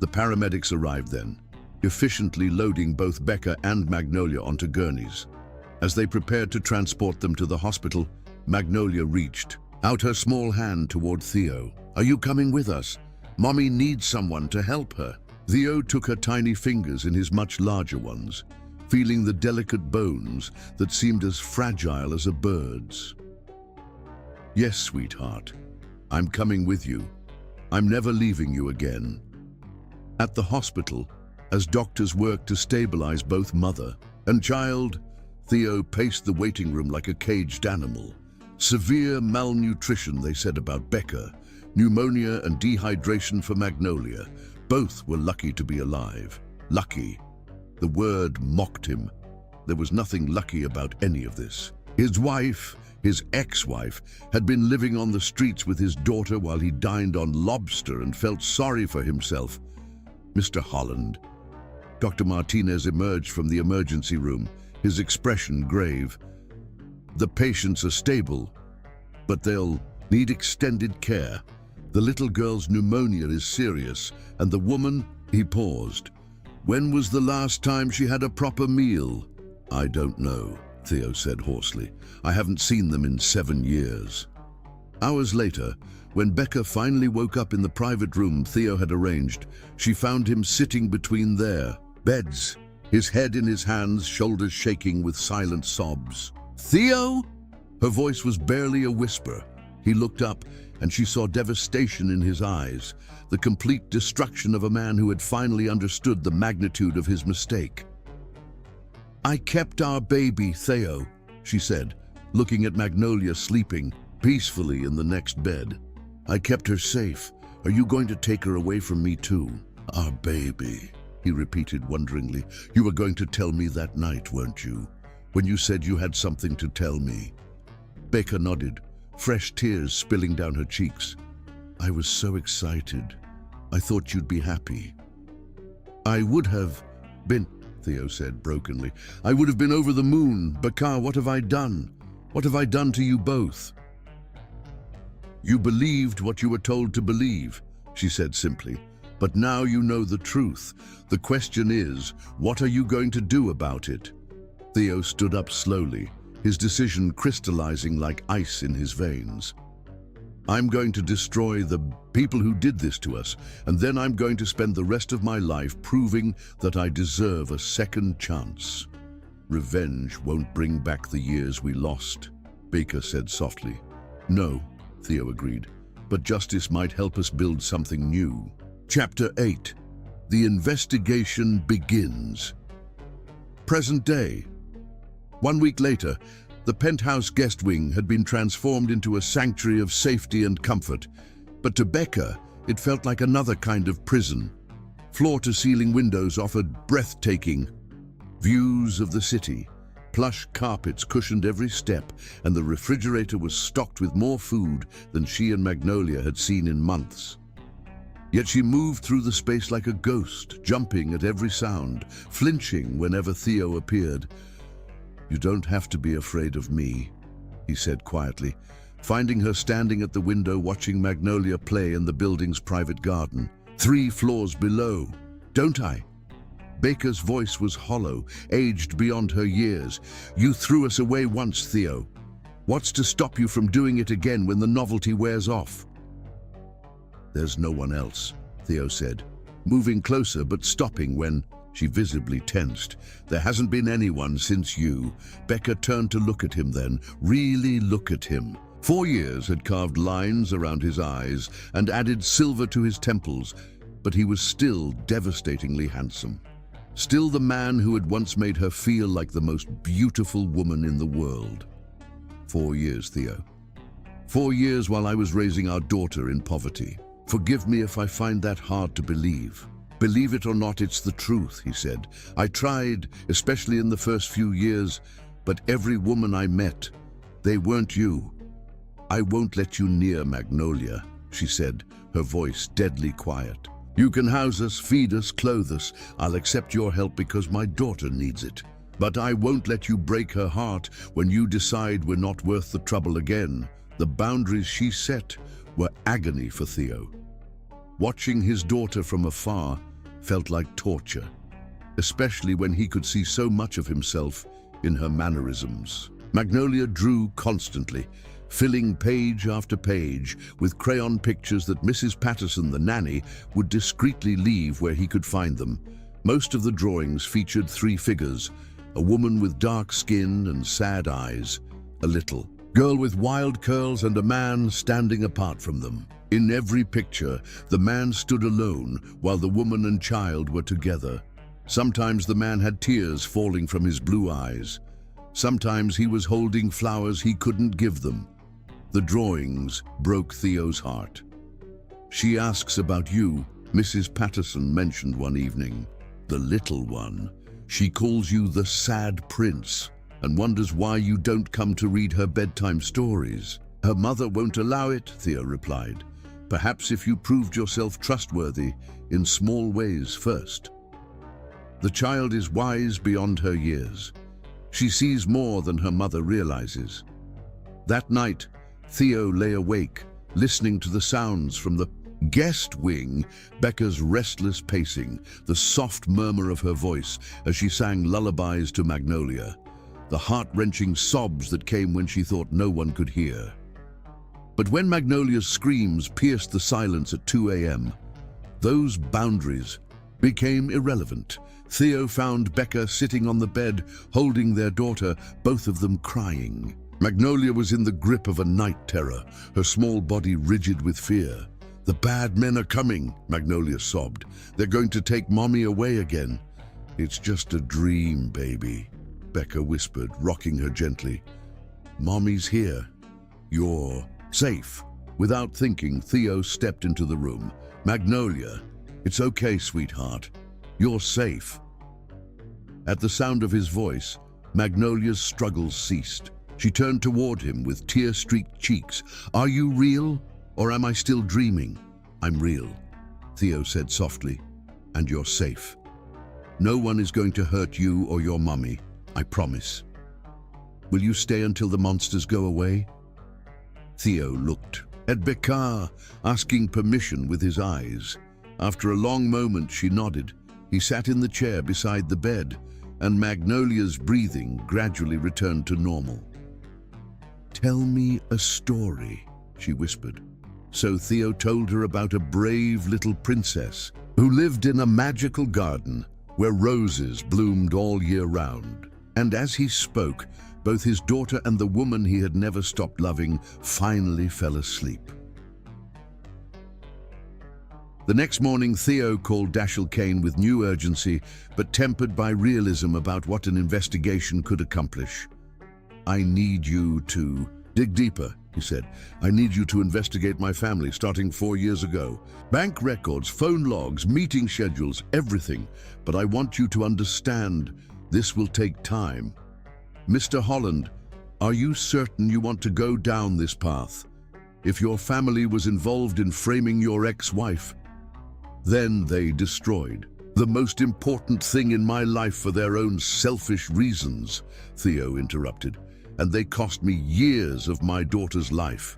The paramedics arrived then, efficiently loading both Becca and Magnolia onto gurneys. As they prepared to transport them to the hospital, Magnolia reached out her small hand toward Theo. "Are you coming with us? Mommy needs someone to help her." Theo took her tiny fingers in his much larger ones, feeling the delicate bones that seemed as fragile as a bird's. "Yes, sweetheart. I'm coming with you. I'm never leaving you again." At the hospital, As doctors worked to stabilize both mother and child, Theo paced the waiting room like a caged animal. Severe malnutrition, they said about Becca, pneumonia and dehydration for Magnolia. Both were lucky to be alive. Lucky. The word mocked him. There was nothing lucky about any of this. His wife, his ex-wife, had been living on the streets with his daughter while he dined on lobster and felt sorry for himself. Mr. Holland. Dr. Martinez emerged from the emergency room, his expression grave. The patients are stable, but they'll need extended care. The little girl's pneumonia is serious, and the woman, he paused. When was the last time she had a proper meal? I don't know, Theo said hoarsely. I haven't seen them in 7 years. Hours later, when Becca finally woke up in the private room Theo had arranged, she found him sitting between their beds, his head in his hands, shoulders shaking with silent sobs. Theo? Her voice was barely a whisper. He looked up, and she saw devastation in his eyes, the complete destruction of a man who had finally understood the magnitude of his mistake. I kept our baby, Theo, she said, looking at Magnolia sleeping peacefully in the next bed. I kept her safe. Are you going to take her away from me too? Our baby, he repeated wonderingly. You were going to tell me that night, weren't you? When you said you had something to tell me. Becca nodded, fresh tears spilling down her cheeks. I was so excited. I thought you'd be happy. I would have been, Theo said brokenly. I would have been over the moon. Becca, what have I done? What have I done to you both? You believed what you were told to believe, she said simply. But now you know the truth. The question is, what are you going to do about it? Theo stood up slowly, his decision crystallizing like ice in his veins. I'm going to destroy the people who did this to us, and then I'm going to spend the rest of my life proving that I deserve a second chance. Revenge won't bring back the years we lost, Baker said softly. No, Theo agreed, but justice might help us build something new. Chapter 8. The investigation begins. Present day. 1 week later, the penthouse guest wing had been transformed into a sanctuary of safety and comfort, but to Becca, it felt like another kind of prison. Floor-to-ceiling windows offered breathtaking views of the city. Plush carpets cushioned every step, and the refrigerator was stocked with more food than she and Magnolia had seen in months. Yet she moved through the space like a ghost, jumping at every sound, flinching whenever Theo appeared. You don't have to be afraid of me, he said quietly, finding her standing at the window watching Magnolia play in the building's private garden, 3 floors below. Don't I? Baker's voice was hollow, aged beyond her years. You threw us away once, Theo. What's to stop you from doing it again when the novelty wears off? There's no one else, Theo said, moving closer but stopping when she visibly tensed. There hasn't been anyone since you. Becca turned to look at him then, really look at him. 4 years had carved lines around his eyes and added silver to his temples, but he was still devastatingly handsome. Still the man who had once made her feel like the most beautiful woman in the world. 4 years, Theo. 4 years while I was raising our daughter in poverty. Forgive me if I find that hard to believe. Believe it or not, it's the truth, he said. I tried, especially in the first few years, but every woman I met, they weren't you. I won't let you near Magnolia, she said, her voice deadly quiet. You can house us, feed us, clothe us. I'll accept your help because my daughter needs it. But I won't let you break her heart when you decide we're not worth the trouble again. The boundaries she set were agony for Theo. Watching his daughter from afar felt like torture, especially when he could see so much of himself in her mannerisms. Magnolia drew constantly, filling page after page with crayon pictures that Mrs. Patterson, the nanny, would discreetly leave where he could find them. Most of the drawings featured 3 figures, a woman with dark skin and sad eyes, a little girl with wild curls, and a man standing apart from them. In every picture, the man stood alone while the woman and child were together. Sometimes the man had tears falling from his blue eyes. Sometimes he was holding flowers he couldn't give them. The drawings broke Theo's heart. "She asks about you," Mrs. Patterson mentioned one evening. "The little one. She calls you the sad prince and wonders why you don't come to read her bedtime stories." "Her mother won't allow it," Theo replied. "Perhaps if you proved yourself trustworthy in small ways first." The child is wise beyond her years. She sees more than her mother realizes. That night, Theo lay awake, listening to the sounds from the guest wing, Becca's restless pacing, the soft murmur of her voice as she sang lullabies to Magnolia, the heart-wrenching sobs that came when she thought no one could hear. But when Magnolia's screams pierced the silence at 2 a.m., those boundaries became irrelevant. Theo found Becca sitting on the bed, holding their daughter, both of them crying. Magnolia was in the grip of a night terror, her small body rigid with fear. "The bad men are coming," Magnolia sobbed. "They're going to take Mommy away again." "It's just a dream, baby," Becca whispered, rocking her gently. "Mommy's here. You're safe." Without thinking, Theo stepped into the room. "Magnolia, it's okay, sweetheart. You're safe." At the sound of his voice, Magnolia's struggles ceased. She turned toward him with tear-streaked cheeks. "Are you real, or am I still dreaming?" "I'm real," Theo said softly, "and you're safe. No one is going to hurt you or your mummy, I promise. Will you stay until the monsters go away?" Theo looked at Becca, asking permission with his eyes. After a long moment, she nodded. He sat in the chair beside the bed, and Magnolia's breathing gradually returned to normal. "Tell me a story," she whispered. So Theo told her about a brave little princess who lived in a magical garden where roses bloomed all year round. And as he spoke, both his daughter and the woman he had never stopped loving finally fell asleep. The next morning, Theo called Dashiell Kane with new urgency, but tempered by realism about what an investigation could accomplish. "I need you to dig deeper," he said. "I need you to investigate my family starting 4 years ago. Bank records, phone logs, meeting schedules, everything. But I want you to understand this will take time. Mr. Holland, are you certain you want to go down this path? If your family was involved in framing your ex-wife, then they destroyed the most important thing in my life for their own selfish reasons," Theo interrupted. "And they cost me years of my daughter's life.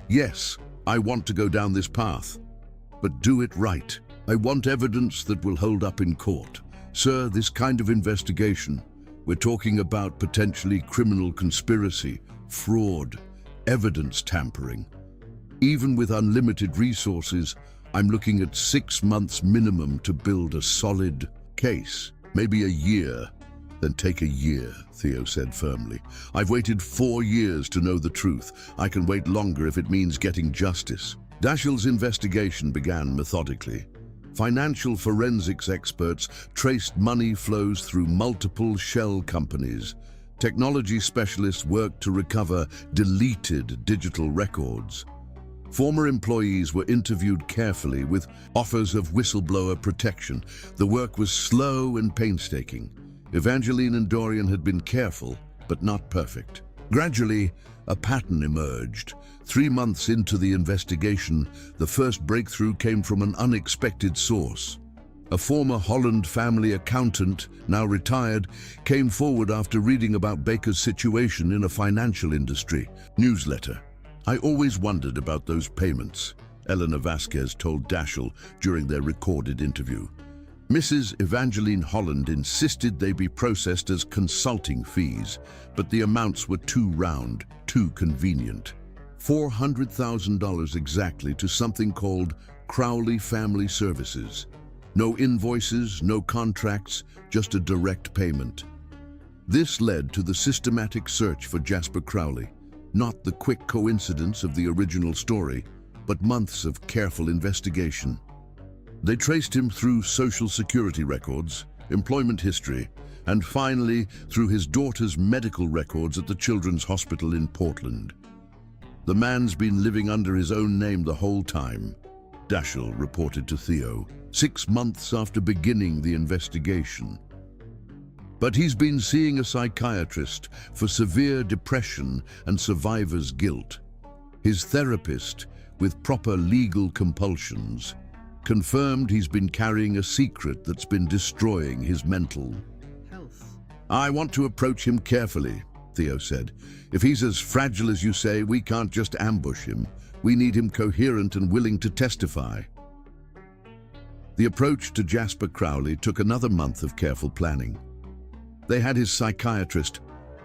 Yes, I want to go down this path, but do it right. I want evidence that will hold up in court. Sir, this kind of investigation, we're talking about potentially criminal conspiracy, fraud, evidence tampering. Even with unlimited resources, I'm looking at 6 months minimum to build a solid case. Maybe a year, then take a year," Theo said firmly. "I've waited 4 years to know the truth. I can wait longer if it means getting justice." Dashiell's investigation began methodically. Financial forensics experts traced money flows through multiple shell companies. Technology specialists worked to recover deleted digital records. Former employees were interviewed carefully with offers of whistleblower protection. The work was slow and painstaking. Evangeline and Dorian had been careful, but not perfect. Gradually, a pattern emerged. 3 months into the investigation, the first breakthrough came from an unexpected source. A former Holland family accountant, now retired, came forward after reading about Baker's situation in a financial industry newsletter. "I always wondered about those payments," Eleanor Vasquez told Dashiell during their recorded interview. Mrs. Evangeline Holland insisted they be processed as consulting fees, but the amounts were too round, too convenient. $400,000 exactly to something called Crowley Family Services. No invoices, no contracts, just a direct payment. This led to the systematic search for Jasper Crowley. Not the quick coincidence of the original story, but months of careful investigation. They traced him through Social Security records, employment history, and finally through his daughter's medical records at the Children's Hospital in Portland. The man's been living under his own name the whole time, Dashiell reported to Theo, 6 months after beginning the investigation. But he's been seeing a psychiatrist for severe depression and survivor's guilt. His therapist, with proper legal compulsions, confirmed he's been carrying a secret that's been destroying his mental health. I want to approach him carefully, Theo said. If he's as fragile as you say, we can't just ambush him. We need him coherent and willing to testify. The approach to Jasper Crowley took another month of careful planning. They had his psychiatrist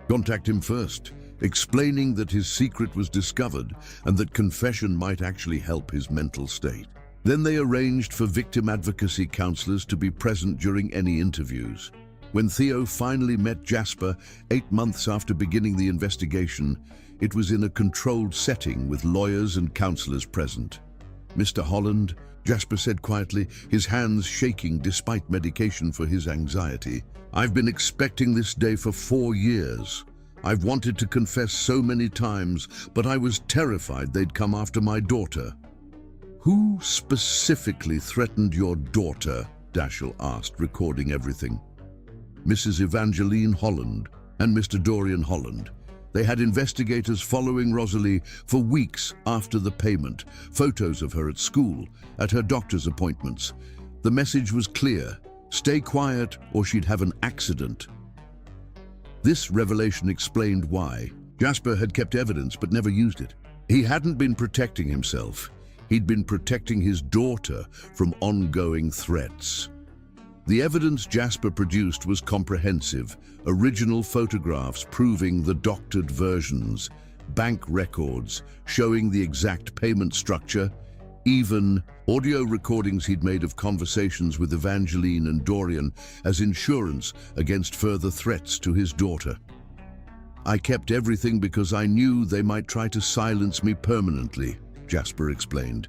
contact him first, explaining that his secret was discovered and that confession might actually help his mental state. Then they arranged for victim advocacy counselors to be present during any interviews. When Theo finally met Jasper 8 months after beginning the investigation, it was in a controlled setting with lawyers and counselors present. "Mr. Holland," Jasper said quietly, his hands shaking despite medication for his anxiety, "I've been expecting this day for 4 years. I've wanted to confess so many times, but I was terrified they'd come after my daughter." "Who specifically threatened your daughter?" Dashiell asked, recording everything. "Mrs. Evangeline Holland and Mr. Dorian Holland. They had investigators following Rosalie for weeks after the payment, photos of her at school, at her doctor's appointments. The message was clear: stay quiet or she'd have an accident." This revelation explained why. Jasper had kept evidence but never used it. He hadn't been protecting himself. He'd been protecting his daughter from ongoing threats. The evidence Jasper produced was comprehensive: original photographs proving the doctored versions, bank records showing the exact payment structure, even audio recordings he'd made of conversations with Evangeline and Dorian as insurance against further threats to his daughter. "I kept everything because I knew they might try to silence me permanently," Jasper explained.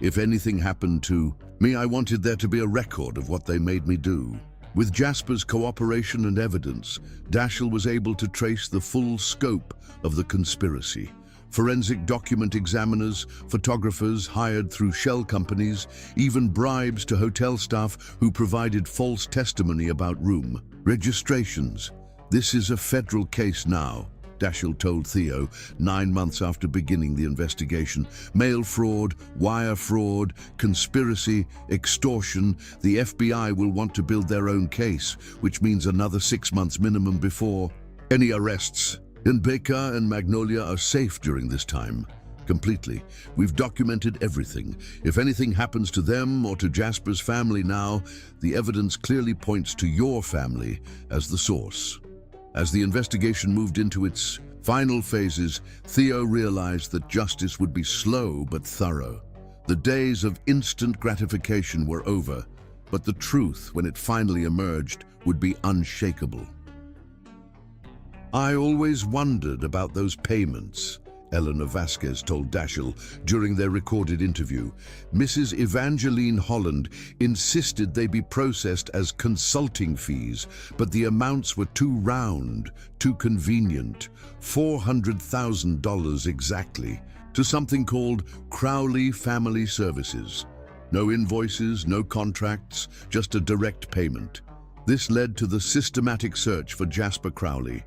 "If anything happened to me, I wanted there to be a record of what they made me do." With Jasper's cooperation and evidence, Dashiell was able to trace the full scope of the conspiracy. Forensic document examiners, photographers hired through shell companies, even bribes to hotel staff who provided false testimony about room registrations. "This is a federal case now," Dashiell told Theo 9 months after beginning the investigation. "Mail fraud, wire fraud, conspiracy, extortion. The FBI will want to build their own case, which means another 6 months minimum before any arrests. And Baker and Magnolia are safe during this time. Completely. We've documented everything. If anything happens to them or to Jasper's family now, the evidence clearly points to your family as the source." As the investigation moved into its final phases, Theo realized that justice would be slow but thorough. The days of instant gratification were over, but the truth, when it finally emerged, would be unshakable. "I always wondered about those payments," Eleanor Vasquez told Dashiell during their recorded interview. "Mrs. Evangeline Holland insisted they be processed as consulting fees, but the amounts were too round, too convenient, $400,000 exactly, to something called Crowley Family Services. No invoices, no contracts, just a direct payment. This led to the systematic search for Jasper Crowley.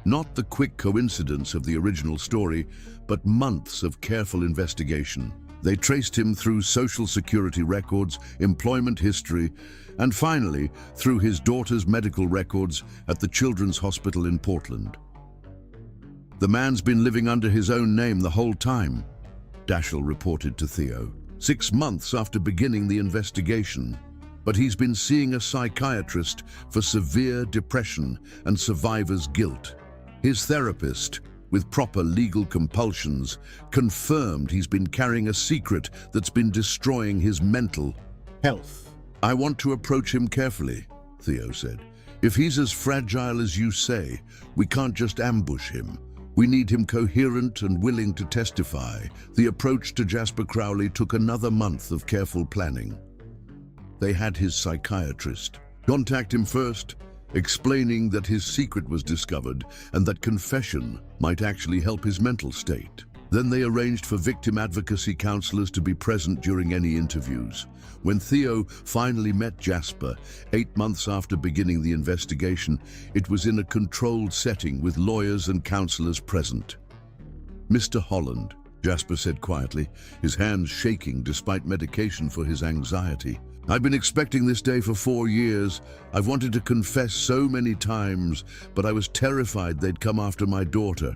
Not the quick coincidence of the original story, but months of careful investigation. They traced him through Social Security records, employment history, and finally through his daughter's medical records at the Children's Hospital in Portland. "The man's been living under his own name the whole time," Dashiell reported to Theo, 6 months after beginning the investigation. "But he's been seeing a psychiatrist for severe depression and survivor's guilt. His therapist, with proper legal compulsions, confirmed he's been carrying a secret that's been destroying his mental health." "I want to approach him carefully," Theo said. "If he's as fragile as you say, we can't just ambush him. We need him coherent and willing to testify." The approach to Jasper Crowley took another month of careful planning. They had his psychiatrist Contact him first, explaining that his secret was discovered and that confession might actually help his mental state. Then they arranged for victim advocacy counselors to be present during any interviews. When Theo finally met Jasper, 8 months after beginning the investigation, it was in a controlled setting with lawyers and counselors present. "Mr. Holland," Jasper said quietly, his hands shaking despite medication for his anxiety. "I've been expecting this day for 4 years. I've wanted to confess so many times, but I was terrified they'd come after my daughter."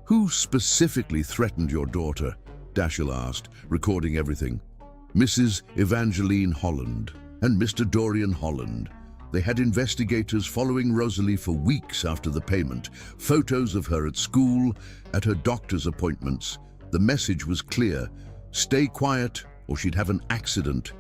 "Who specifically threatened your daughter?" Dashiell asked, recording everything. "Mrs. Evangeline Holland and Mr. Dorian Holland. They had investigators following Rosalie for weeks after the payment, photos of her at school, at her doctor's appointments. The message was clear: stay quiet or she'd have an accident."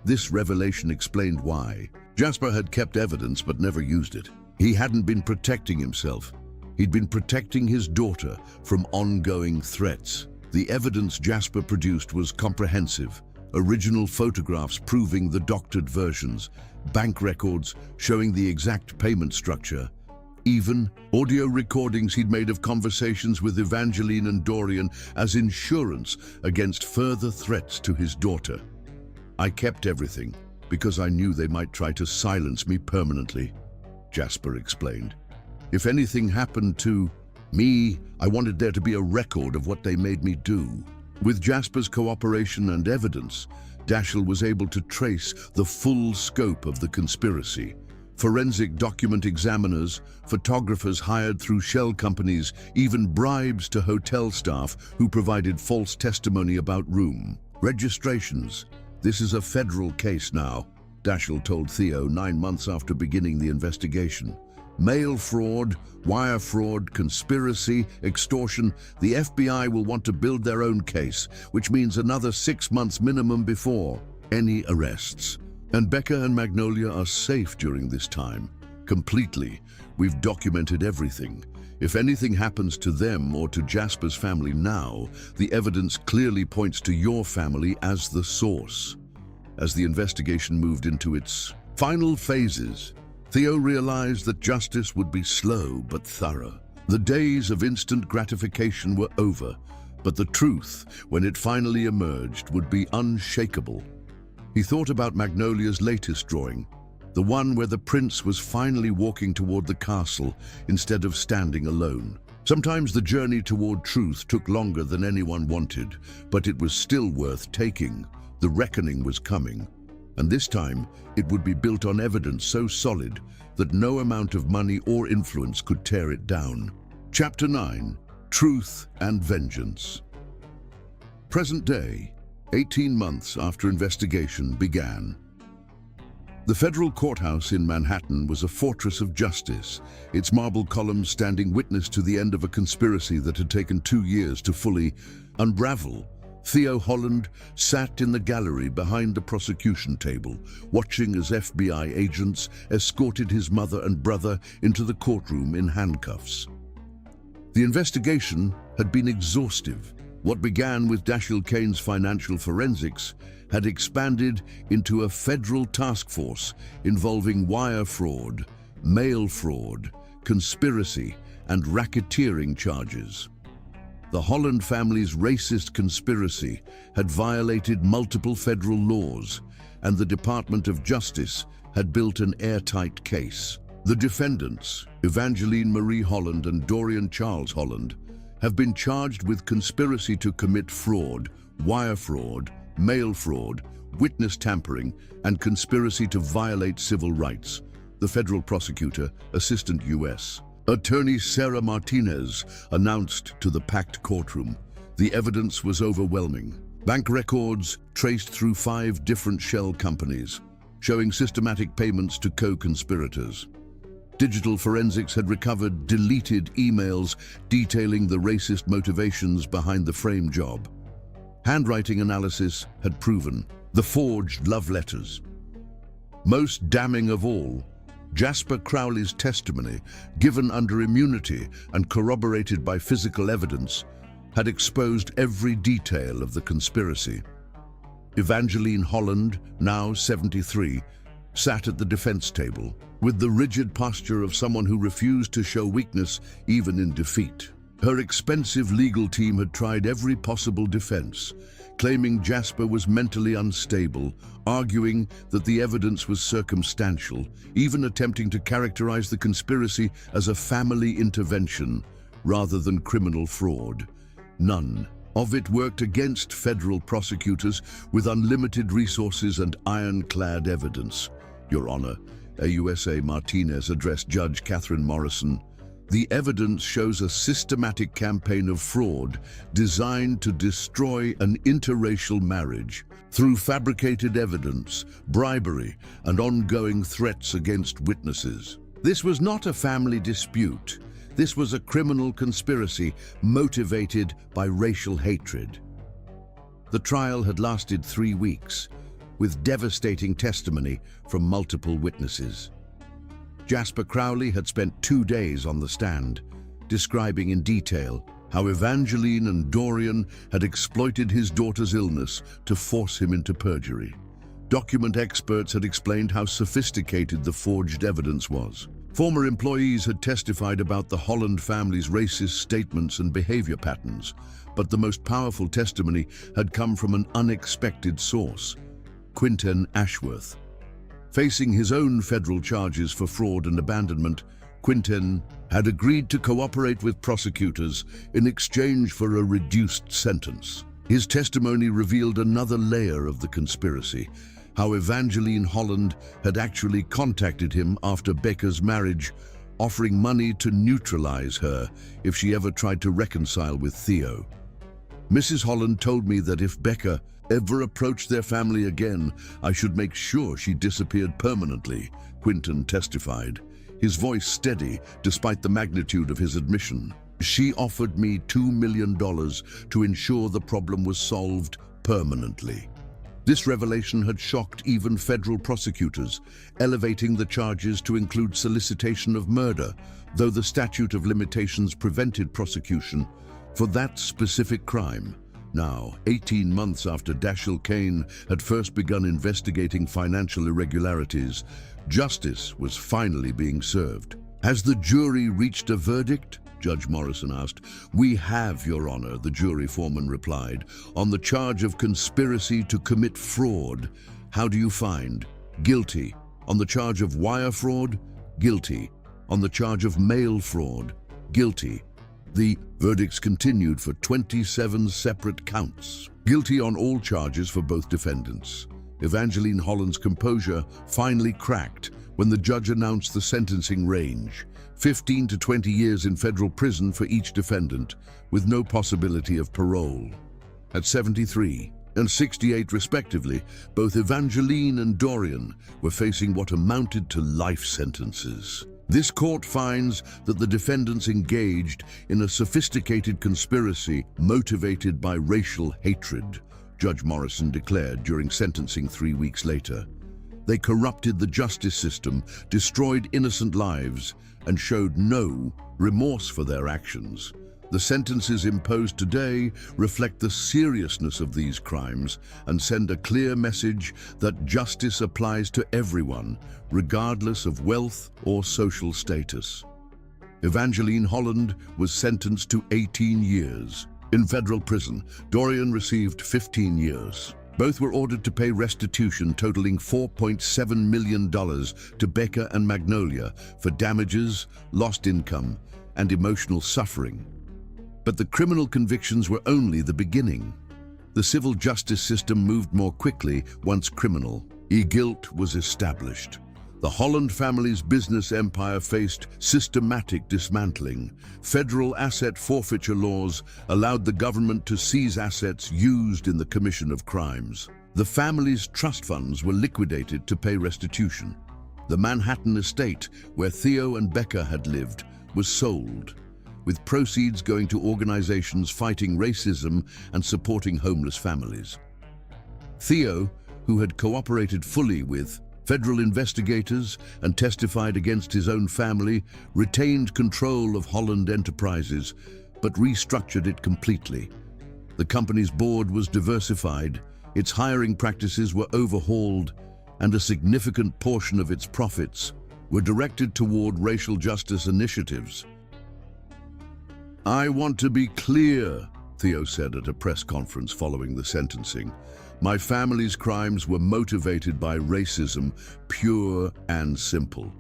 This revelation explained why. Jasper had kept evidence but never used it. He hadn't been protecting himself. He'd been protecting his daughter from ongoing threats. The evidence Jasper produced was comprehensive. Original photographs proving the doctored versions, bank records showing the exact payment structure, even audio recordings he'd made of conversations with Evangeline and Dorian as insurance against further threats to his daughter. "I kept everything because I knew they might try to silence me permanently," Jasper explained. "If anything happened to me, I wanted there to be a record of what they made me do." With Jasper's cooperation and evidence, Dashiell was able to trace the full scope of the conspiracy. Forensic document examiners, photographers hired through shell companies, even bribes to hotel staff who provided false testimony about room registrations. "This is a federal case now," Dashiell told Theo 9 months after beginning the investigation. "Mail fraud, wire fraud, conspiracy, extortion. The FBI will want to build their own case, which means another 6 months minimum before any arrests. And Becca and Magnolia are safe during this time. Completely. We've documented everything. If anything happens to them or to Jasper's family now, the evidence clearly points to your family as the source." As the investigation moved into its final phases, Theo realized that justice would be slow but thorough. The days of instant gratification were over, but the truth, when it finally emerged, would be unshakable. He thought about Magnolia's latest drawing, the one where the prince was finally walking toward the castle instead of standing alone. Sometimes the journey toward truth took longer than anyone wanted, but it was still worth taking. The reckoning was coming. And this time, it would be built on evidence so solid that no amount of money or influence could tear it down. Chapter 9: Truth and Vengeance. Present day, 18 months after investigation began. The federal courthouse in Manhattan was a fortress of justice, its marble columns standing witness to the end of a conspiracy that had taken 2 years to fully unravel. Theo Holland sat in the gallery behind the prosecution table, watching as FBI agents escorted his mother and brother into the courtroom in handcuffs. The investigation had been exhaustive. What began with Dashiell Kane's financial forensics had expanded into a federal task force involving wire fraud, mail fraud, conspiracy, and racketeering charges. The Holland family's racist conspiracy had violated multiple federal laws, and the Department of Justice had built an airtight case. The defendants, Evangeline Marie Holland and Dorian Charles Holland, have been charged with conspiracy to commit fraud, wire fraud, mail fraud, witness tampering, and conspiracy to violate civil rights. The federal prosecutor, Assistant U.S. Attorney Sarah Martinez, announced to the packed courtroom. The evidence was overwhelming. Bank records traced through 5 different shell companies, showing systematic payments to co-conspirators. Digital forensics had recovered deleted emails detailing the racist motivations behind the frame job. Handwriting analysis had proven the forged love letters. Most damning of all, Jasper Crowley's testimony, given under immunity and corroborated by physical evidence, had exposed every detail of the conspiracy. Evangeline Holland, now 73, sat at the defense table, with the rigid posture of someone who refused to show weakness even in defeat. Her expensive legal team had tried every possible defense, claiming Jasper was mentally unstable, arguing that the evidence was circumstantial, even attempting to characterize the conspiracy as a family intervention rather than criminal fraud. None of it worked against federal prosecutors with unlimited resources and ironclad evidence. Your Honor, AUSA Martinez addressed Judge Catherine Morrison. The evidence shows a systematic campaign of fraud designed to destroy an interracial marriage through fabricated evidence, bribery, and ongoing threats against witnesses. This was not a family dispute. This was a criminal conspiracy motivated by racial hatred. The trial had lasted 3 weeks, with devastating testimony from multiple witnesses. Jasper Crowley had spent 2 days on the stand, describing in detail how Evangeline and Dorian had exploited his daughter's illness to force him into perjury. Document experts had explained how sophisticated the forged evidence was. Former employees had testified about the Holland family's racist statements and behavior patterns, but the most powerful testimony had come from an unexpected source, Quinten Ashworth. Facing his own federal charges for fraud and abandonment, Quinten had agreed to cooperate with prosecutors in exchange for a reduced sentence. His testimony revealed another layer of the conspiracy, how Evangeline Holland had actually contacted him after Becca's marriage, offering money to neutralize her if she ever tried to reconcile with Theo. Mrs. Holland told me that if Becca ever approached their family again, I should make sure she disappeared permanently, Quinten testified, his voice steady despite the magnitude of his admission. She offered me $2 million to ensure the problem was solved permanently. This revelation had shocked even federal prosecutors, elevating the charges to include solicitation of murder, though the statute of limitations prevented prosecution for that specific crime. Now, 18 months after Dashiell Kane had first begun investigating financial irregularities, justice was finally being served. Has the jury reached a verdict? Judge Morrison asked. "We have, Your Honor," the jury foreman replied, "on the charge of conspiracy to commit fraud. How do you find? Guilty. On the charge of wire fraud? Guilty. On the charge of mail fraud? Guilty." The verdicts continued for 27 separate counts. Guilty on all charges for both defendants. Evangeline Holland's composure finally cracked when the judge announced the sentencing range: 15 to 20 years in federal prison for each defendant, with no possibility of parole. At 73 and 68 respectively, both Evangeline and Dorian were facing what amounted to life sentences. This court finds that the defendants engaged in a sophisticated conspiracy motivated by racial hatred, Judge Morrison declared during sentencing 3 weeks later. They corrupted the justice system, destroyed innocent lives, and showed no remorse for their actions. The sentences imposed today reflect the seriousness of these crimes and send a clear message that justice applies to everyone, regardless of wealth or social status. Evangeline Holland was sentenced to 18 years. In federal prison, Dorian received 15 years. Both were ordered to pay restitution totaling $4.7 million to Becca and Magnolia for damages, lost income, and emotional suffering. But the criminal convictions were only the beginning. The civil justice system moved more quickly once criminal guilt was established. The Holland family's business empire faced systematic dismantling. Federal asset forfeiture laws allowed the government to seize assets used in the commission of crimes. The family's trust funds were liquidated to pay restitution. The Manhattan estate, where Theo and Becca had lived, was sold, with proceeds going to organizations fighting racism and supporting homeless families. Theo, who had cooperated fully with federal investigators and testified against his own family, retained control of Holland Enterprises, but restructured it completely. The company's board was diversified, its hiring practices were overhauled, and a significant portion of its profits were directed toward racial justice initiatives. "I want to be clear," Theo said at a press conference following the sentencing. "My family's crimes were motivated by racism, pure and simple.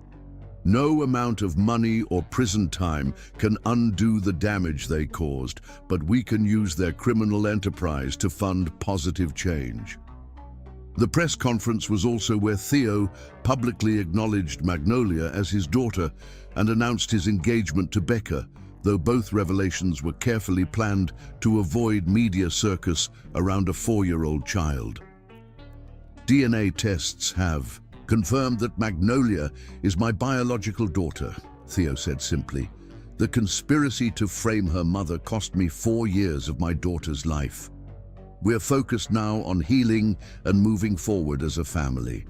No amount of money or prison time can undo the damage they caused, but we can use their criminal enterprise to fund positive change." The press conference was also where Theo publicly acknowledged Magnolia as his daughter and announced his engagement to Becca, though both revelations were carefully planned to avoid media circus around a 4-year-old child. "DNA tests have confirmed that Magnolia is my biological daughter," Theo said simply. "The conspiracy to frame her mother cost me 4 years of my daughter's life. We're focused now on healing and moving forward as a family."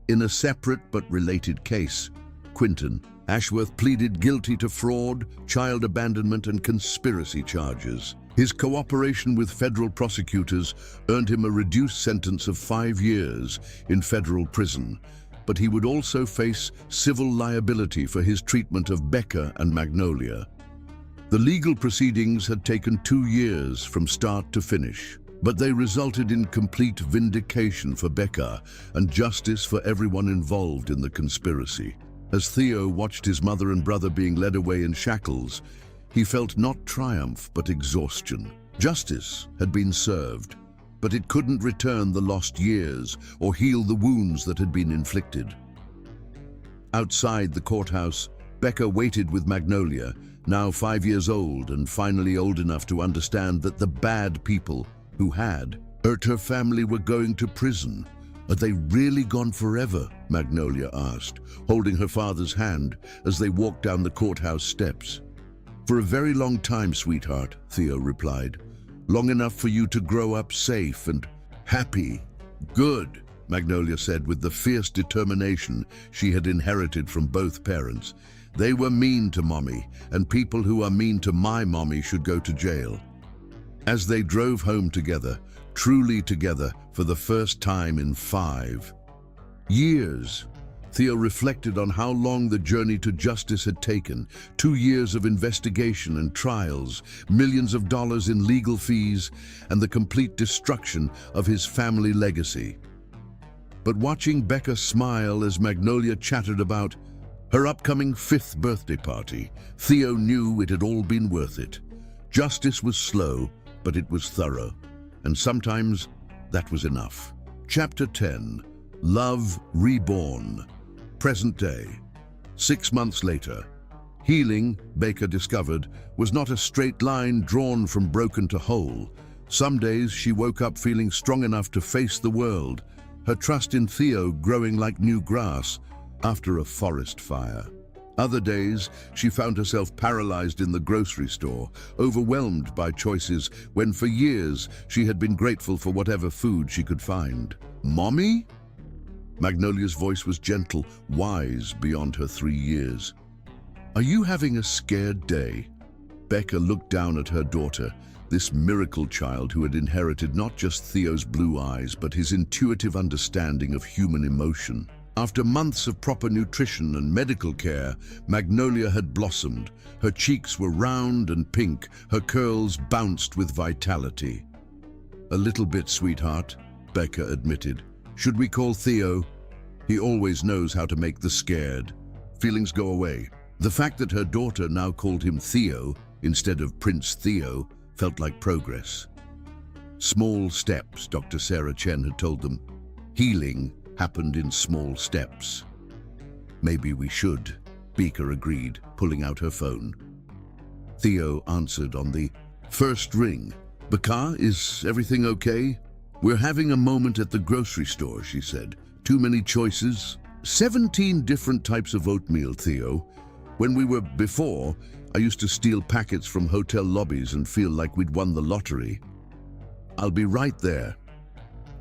In a separate but related case, Quinton Ashworth pleaded guilty to fraud, child abandonment, and conspiracy charges. His cooperation with federal prosecutors earned him a reduced sentence of 5 years in federal prison, but he would also face civil liability for his treatment of Becca and Magnolia. The legal proceedings had taken 2 years from start to finish, but they resulted in complete vindication for Becca and justice for everyone involved in the conspiracy. As Theo watched his mother and brother being led away in shackles, he felt not triumph but exhaustion. Justice had been served, but it couldn't return the lost years or heal the wounds that had been inflicted. Outside the courthouse, Becca waited with Magnolia, now 5 years old and finally old enough to understand that the bad people who had hurt her family were going to prison. "Are they really gone forever?" Magnolia asked, holding her father's hand as they walked down the courthouse steps. "For a very long time, sweetheart," Theo replied. "Long enough for you to grow up safe and happy." "Good," Magnolia said with the fierce determination she had inherited from both parents. "They were mean to Mommy, and people who are mean to my mommy should go to jail." As they drove home together, truly together for the first time in 5 years, Theo reflected on how long the journey to justice had taken. 2 years of investigation and trials, millions of dollars in legal fees, and the complete destruction of his family legacy. But watching Becca smile as Magnolia chattered about her upcoming 5th birthday party, Theo knew it had all been worth it. Justice was slow, but it was thorough, and sometimes that was enough. Chapter 10. Love Reborn. Present day. 6 months later. Healing, Baker discovered, was not a straight line drawn from broken to whole. Some days she woke up feeling strong enough to face the world, her trust in Theo growing like new grass after a forest fire. Other days, she found herself paralyzed in the grocery store, overwhelmed by choices when for years she had been grateful for whatever food she could find. "Mommy?" Magnolia's voice was gentle, wise beyond her 3 years. "Are you having a scared day?" Becca looked down at her daughter, this miracle child who had inherited not just Theo's blue eyes, but his intuitive understanding of human emotion. After months of proper nutrition and medical care, Magnolia had blossomed. Her cheeks were round and pink, her curls bounced with vitality. "A little bit, sweetheart," Becca admitted. "Should we call Theo? He always knows how to make the scared feelings go away." The fact that her daughter now called him Theo instead of Prince Theo felt like progress. Small steps, Dr. Sarah Chen had told them. Healing happened in small steps. "Maybe we should," Beaker agreed, pulling out her phone. Theo answered on the first ring. "Becca, is everything okay?" "We're having a moment at the grocery store," she said. "Too many choices." 17 different types of oatmeal, Theo. When we were before, I used to steal packets from hotel lobbies and feel like we'd won the lottery. "I'll be right there."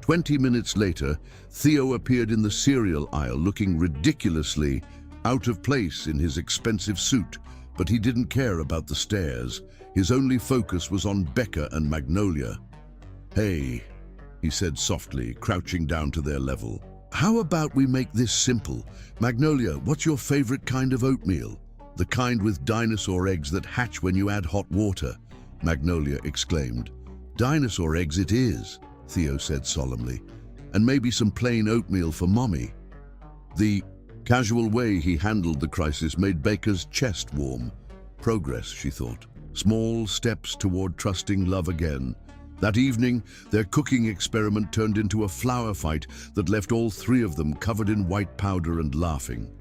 20 minutes later, Theo appeared in the cereal aisle looking ridiculously out of place in his expensive suit, but he didn't care about the stares. His only focus was on Becca and Magnolia. "Hey," he said softly, crouching down to their level. How about we make this simple? Magnolia, what's your favorite kind of oatmeal? The kind with dinosaur eggs that hatch when you add hot water, Magnolia exclaimed. Dinosaur eggs it is, Theo said solemnly. And maybe some plain oatmeal for Mommy. The casual way he handled the crisis made Baker's chest warm. Progress, she thought. Small steps toward trusting love again. That evening, their cooking experiment turned into a flour fight that left all three of them covered in white powder and laughing.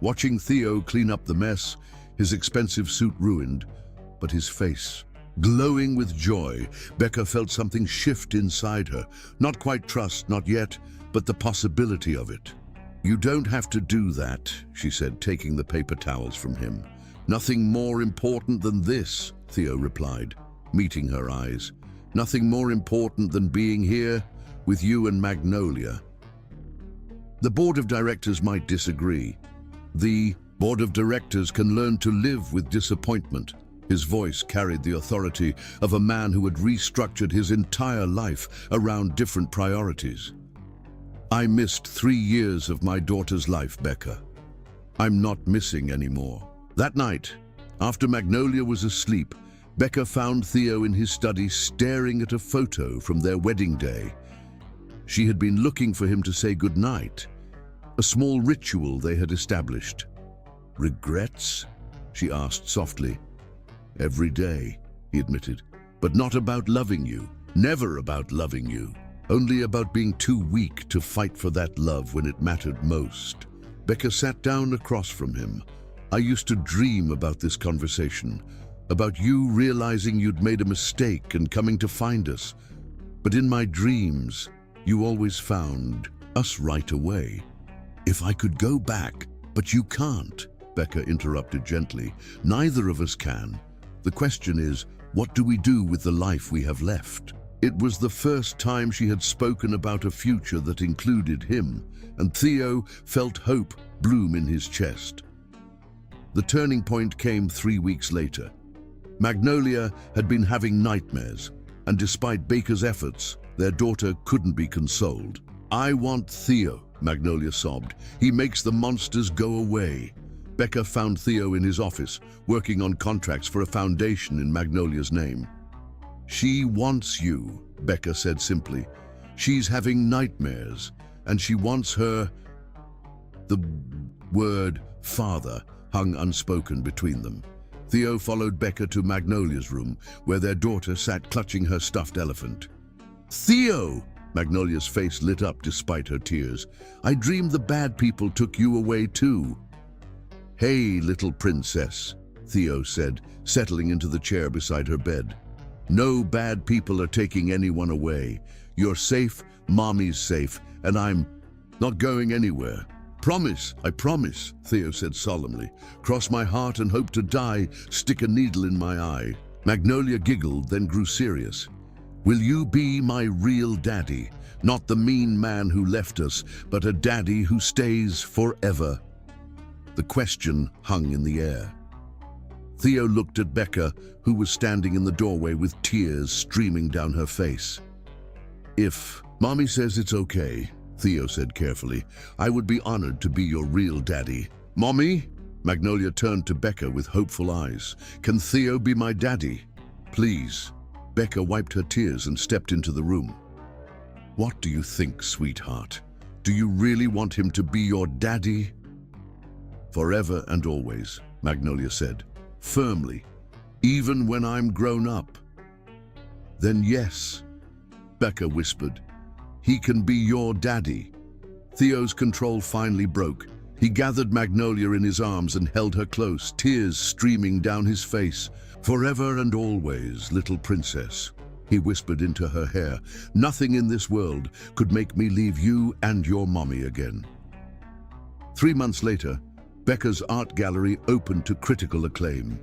Watching Theo clean up the mess, his expensive suit ruined, but his face glowing with joy, Becca felt something shift inside her. Not quite trust, not yet, but the possibility of it. You don't have to do that, she said, taking the paper towels from him. Nothing more important than this, Theo replied, meeting her eyes. Nothing more important than being here with you and Magnolia. The board of directors might disagree. The board of directors can learn to live with disappointment. His voice carried the authority of a man who had restructured his entire life around different priorities. I missed 3 years of my daughter's life, Becca. I'm not missing anymore. That night, after Magnolia was asleep, Becca found Theo in his study staring at a photo from their wedding day. She had been looking for him to say goodnight, a small ritual they had established. Regrets? She asked softly. Every day, he admitted, but not about loving you, never about loving you, only about being too weak to fight for that love when it mattered most. Becca sat down across from him. I used to dream about this conversation, about you realizing you'd made a mistake and coming to find us. But in my dreams, you always found us right away. If I could go back, but you can't, Becca interrupted gently. Neither of us can. The question is, what do we do with the life we have left? It was the first time she had spoken about a future that included him, and Theo felt hope bloom in his chest. The turning point came 3 weeks later. Magnolia had been having nightmares, and despite Baker's efforts, their daughter couldn't be consoled. I want Theo, Magnolia sobbed. He makes the monsters go away. Becca found Theo in his office, working on contracts for a foundation in Magnolia's name. She wants you, Becca said simply. She's having nightmares, and she wants her... The word father hung unspoken between them. Theo followed Becca to Magnolia's room, where their daughter sat clutching her stuffed elephant. Theo! Magnolia's face lit up despite her tears. I dreamed the bad people took you away too. Hey, little princess, Theo said, settling into the chair beside her bed. No bad people are taking anyone away. You're safe, Mommy's safe, and I'm not going anywhere. Promise, I promise, Theo said solemnly. Cross my heart and hope to die, stick a needle in my eye. Magnolia giggled, then grew serious. Will you be my real daddy? Not the mean man who left us, but a daddy who stays forever. The question hung in the air. Theo looked at Becca, who was standing in the doorway with tears streaming down her face. If Mommy says it's okay, Theo said carefully, I would be honored to be your real daddy. Mommy? Magnolia turned to Becca with hopeful eyes. Can Theo be my daddy? Please. Becca wiped her tears and stepped into the room. What do you think, sweetheart? Do you really want him to be your daddy? Forever and always, Magnolia said, firmly, even when I'm grown up. Then yes, Becca whispered, he can be your daddy. Theo's control finally broke. He gathered Magnolia in his arms and held her close, tears streaming down his face. Forever and always, little princess, he whispered into her hair. Nothing in this world could make me leave you and your mommy again. 3 months later, Becca's art gallery opened to critical acclaim.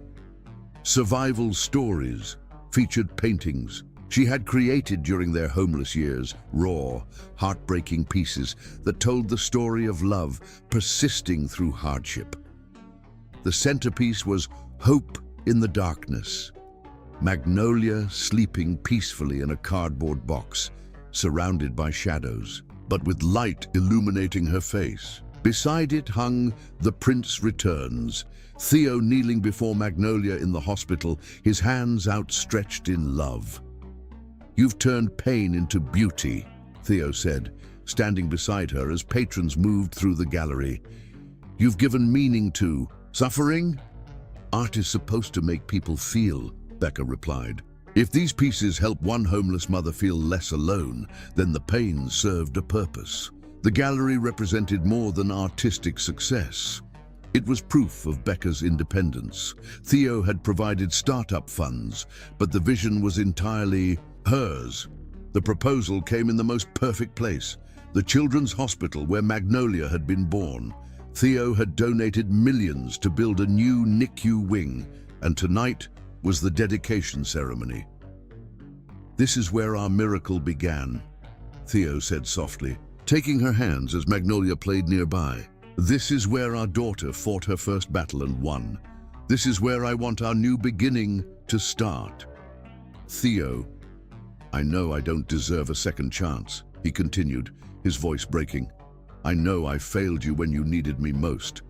Survival stories featured paintings she had created during their homeless years, raw, heartbreaking pieces that told the story of love persisting through hardship. The centerpiece was Hope in the Darkness, Magnolia sleeping peacefully in a cardboard box, surrounded by shadows. but with light illuminating her face. Beside it hung The Prince Returns, Theo kneeling before Magnolia in the hospital, his hands outstretched in love. "You've turned pain into beauty," Theo said, standing beside her as patrons moved through the gallery. "You've given meaning to suffering?" "Art is supposed to make people feel," Becca replied. "If these pieces help one homeless mother feel less alone, then the pain served a purpose." The gallery represented more than artistic success. It was proof of Becca's independence. Theo had provided startup funds, but the vision was entirely hers. The proposal came in the most perfect place, the children's hospital where Magnolia had been born. Theo had donated millions to build a new NICU wing, and tonight was the dedication ceremony. "This is where our miracle began," Theo said softly, taking her hands as Magnolia played nearby. "This is where our daughter fought her first battle and won. This is where I want our new beginning to start." "Theo, I know I don't deserve a second chance," he continued, his voice breaking. "I know I failed you when you needed me most.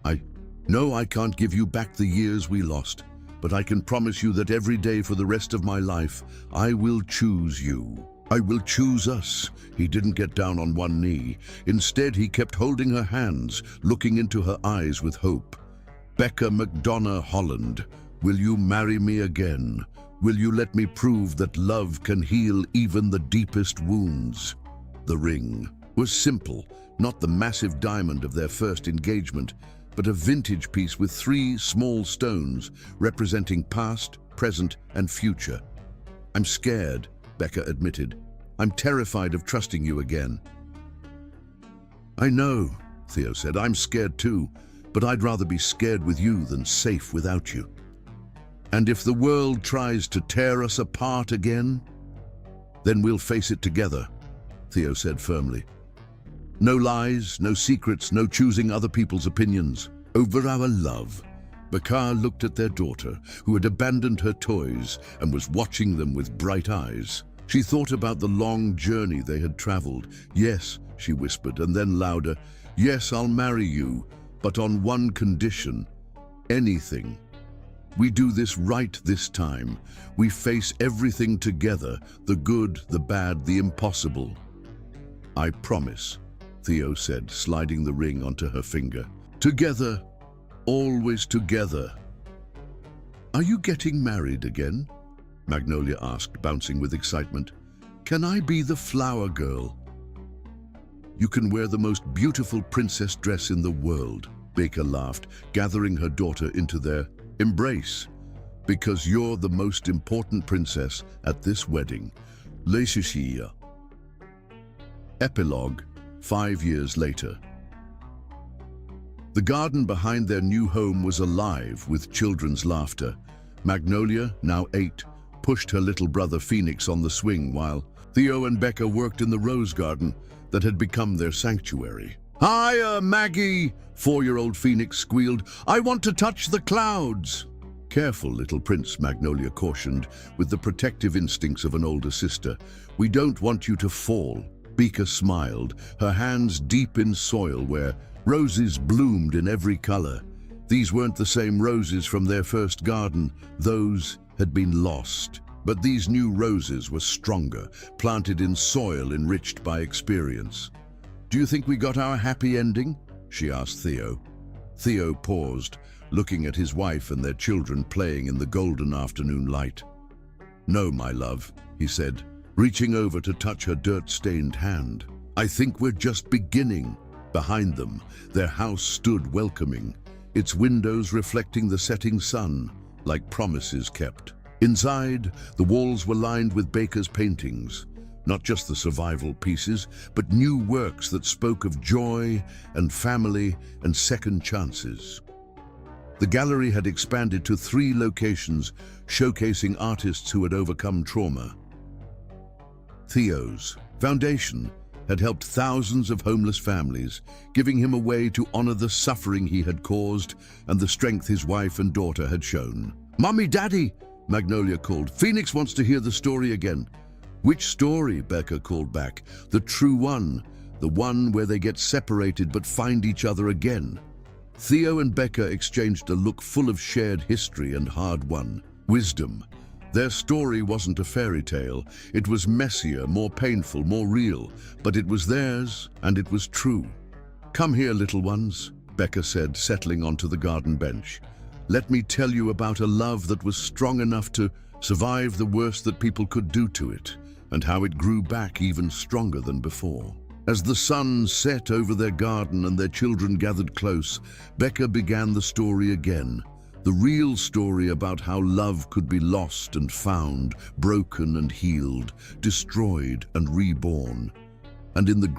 I know I can't give you back the years we lost, but I can promise you that every day for the rest of my life, I will choose you. I will choose us." He didn't get down on one knee. Instead, he kept holding her hands, looking into her eyes with hope. "Becca McDonough Holland, will you marry me again? Will you let me prove that love can heal even the deepest wounds?" The ring was simple, not the massive diamond of their first engagement, but a vintage piece with 3 small stones representing past, present, and future. "I'm scared," Becca admitted. "I'm terrified of trusting you again." "I know," Theo said. "I'm scared too, but I'd rather be scared with you than safe without you. And if the world tries to tear us apart again, then we'll face it together," Theo said firmly. "No lies, no secrets, no choosing other people's opinions. Over our love." Bakar looked at their daughter, who had abandoned her toys and was watching them with bright eyes. She thought about the long journey they had traveled. "Yes," she whispered, and then louder, "Yes, I'll marry you, but on one condition. Anything. We do this right this time. We face everything together, the good, the bad, the impossible." "I promise," Theo said, sliding the ring onto her finger. "Together, always together." "Are you getting married again?" Magnolia asked, bouncing with excitement. "Can I be the flower girl?" "You can wear the most beautiful princess dress in the world," Baker laughed, gathering her daughter into their embrace. "Because you're the most important princess at this wedding." Leishishia. Epilogue, 5 years later. The garden behind their new home was alive with children's laughter. Magnolia, now 8, pushed her little brother Phoenix on the swing while Theo and Becca worked in the rose garden that had become their sanctuary. "Hiya, Maggie!" 4-year-old Phoenix squealed. "I want to touch the clouds." "Careful, little prince," Magnolia cautioned, with the protective instincts of an older sister. "We don't want you to fall." Becca smiled, her hands deep in soil where roses bloomed in every color. These weren't the same roses from their first garden. Those had been lost. But these new roses were stronger, planted in soil enriched by experience. "Do you think we got our happy ending?" she asked Theo. Theo paused, looking at his wife and their children playing in the golden afternoon light. "No, my love," he said, reaching over to touch her dirt-stained hand. "I think we're just beginning." Behind them, their house stood welcoming, its windows reflecting the setting sun, like promises kept. Inside, the walls were lined with Baker's paintings, not just the survival pieces, but new works that spoke of joy and family and second chances. The gallery had expanded to 3 locations, showcasing artists who had overcome trauma. Theo's foundation had helped thousands of homeless families, giving him a way to honor the suffering he had caused and the strength his wife and daughter had shown. "Mommy, Daddy!" Magnolia called. "Phoenix wants to hear the story again." "Which story?" Becca called back. "The true one, the one where they get separated but find each other again." Theo and Becca exchanged a look full of shared history and hard-won wisdom. Their story wasn't a fairy tale. It was messier, more painful, more real, but it was theirs and it was true. "Come here, little ones," Becca said, settling onto the garden bench. "Let me tell you about a love that was strong enough to survive the worst that people could do to it, and how it grew back even stronger than before." As the sun set over their garden and their children gathered close, Becca began the story again. The real story about how love could be lost and found, broken and healed, destroyed and reborn. And in the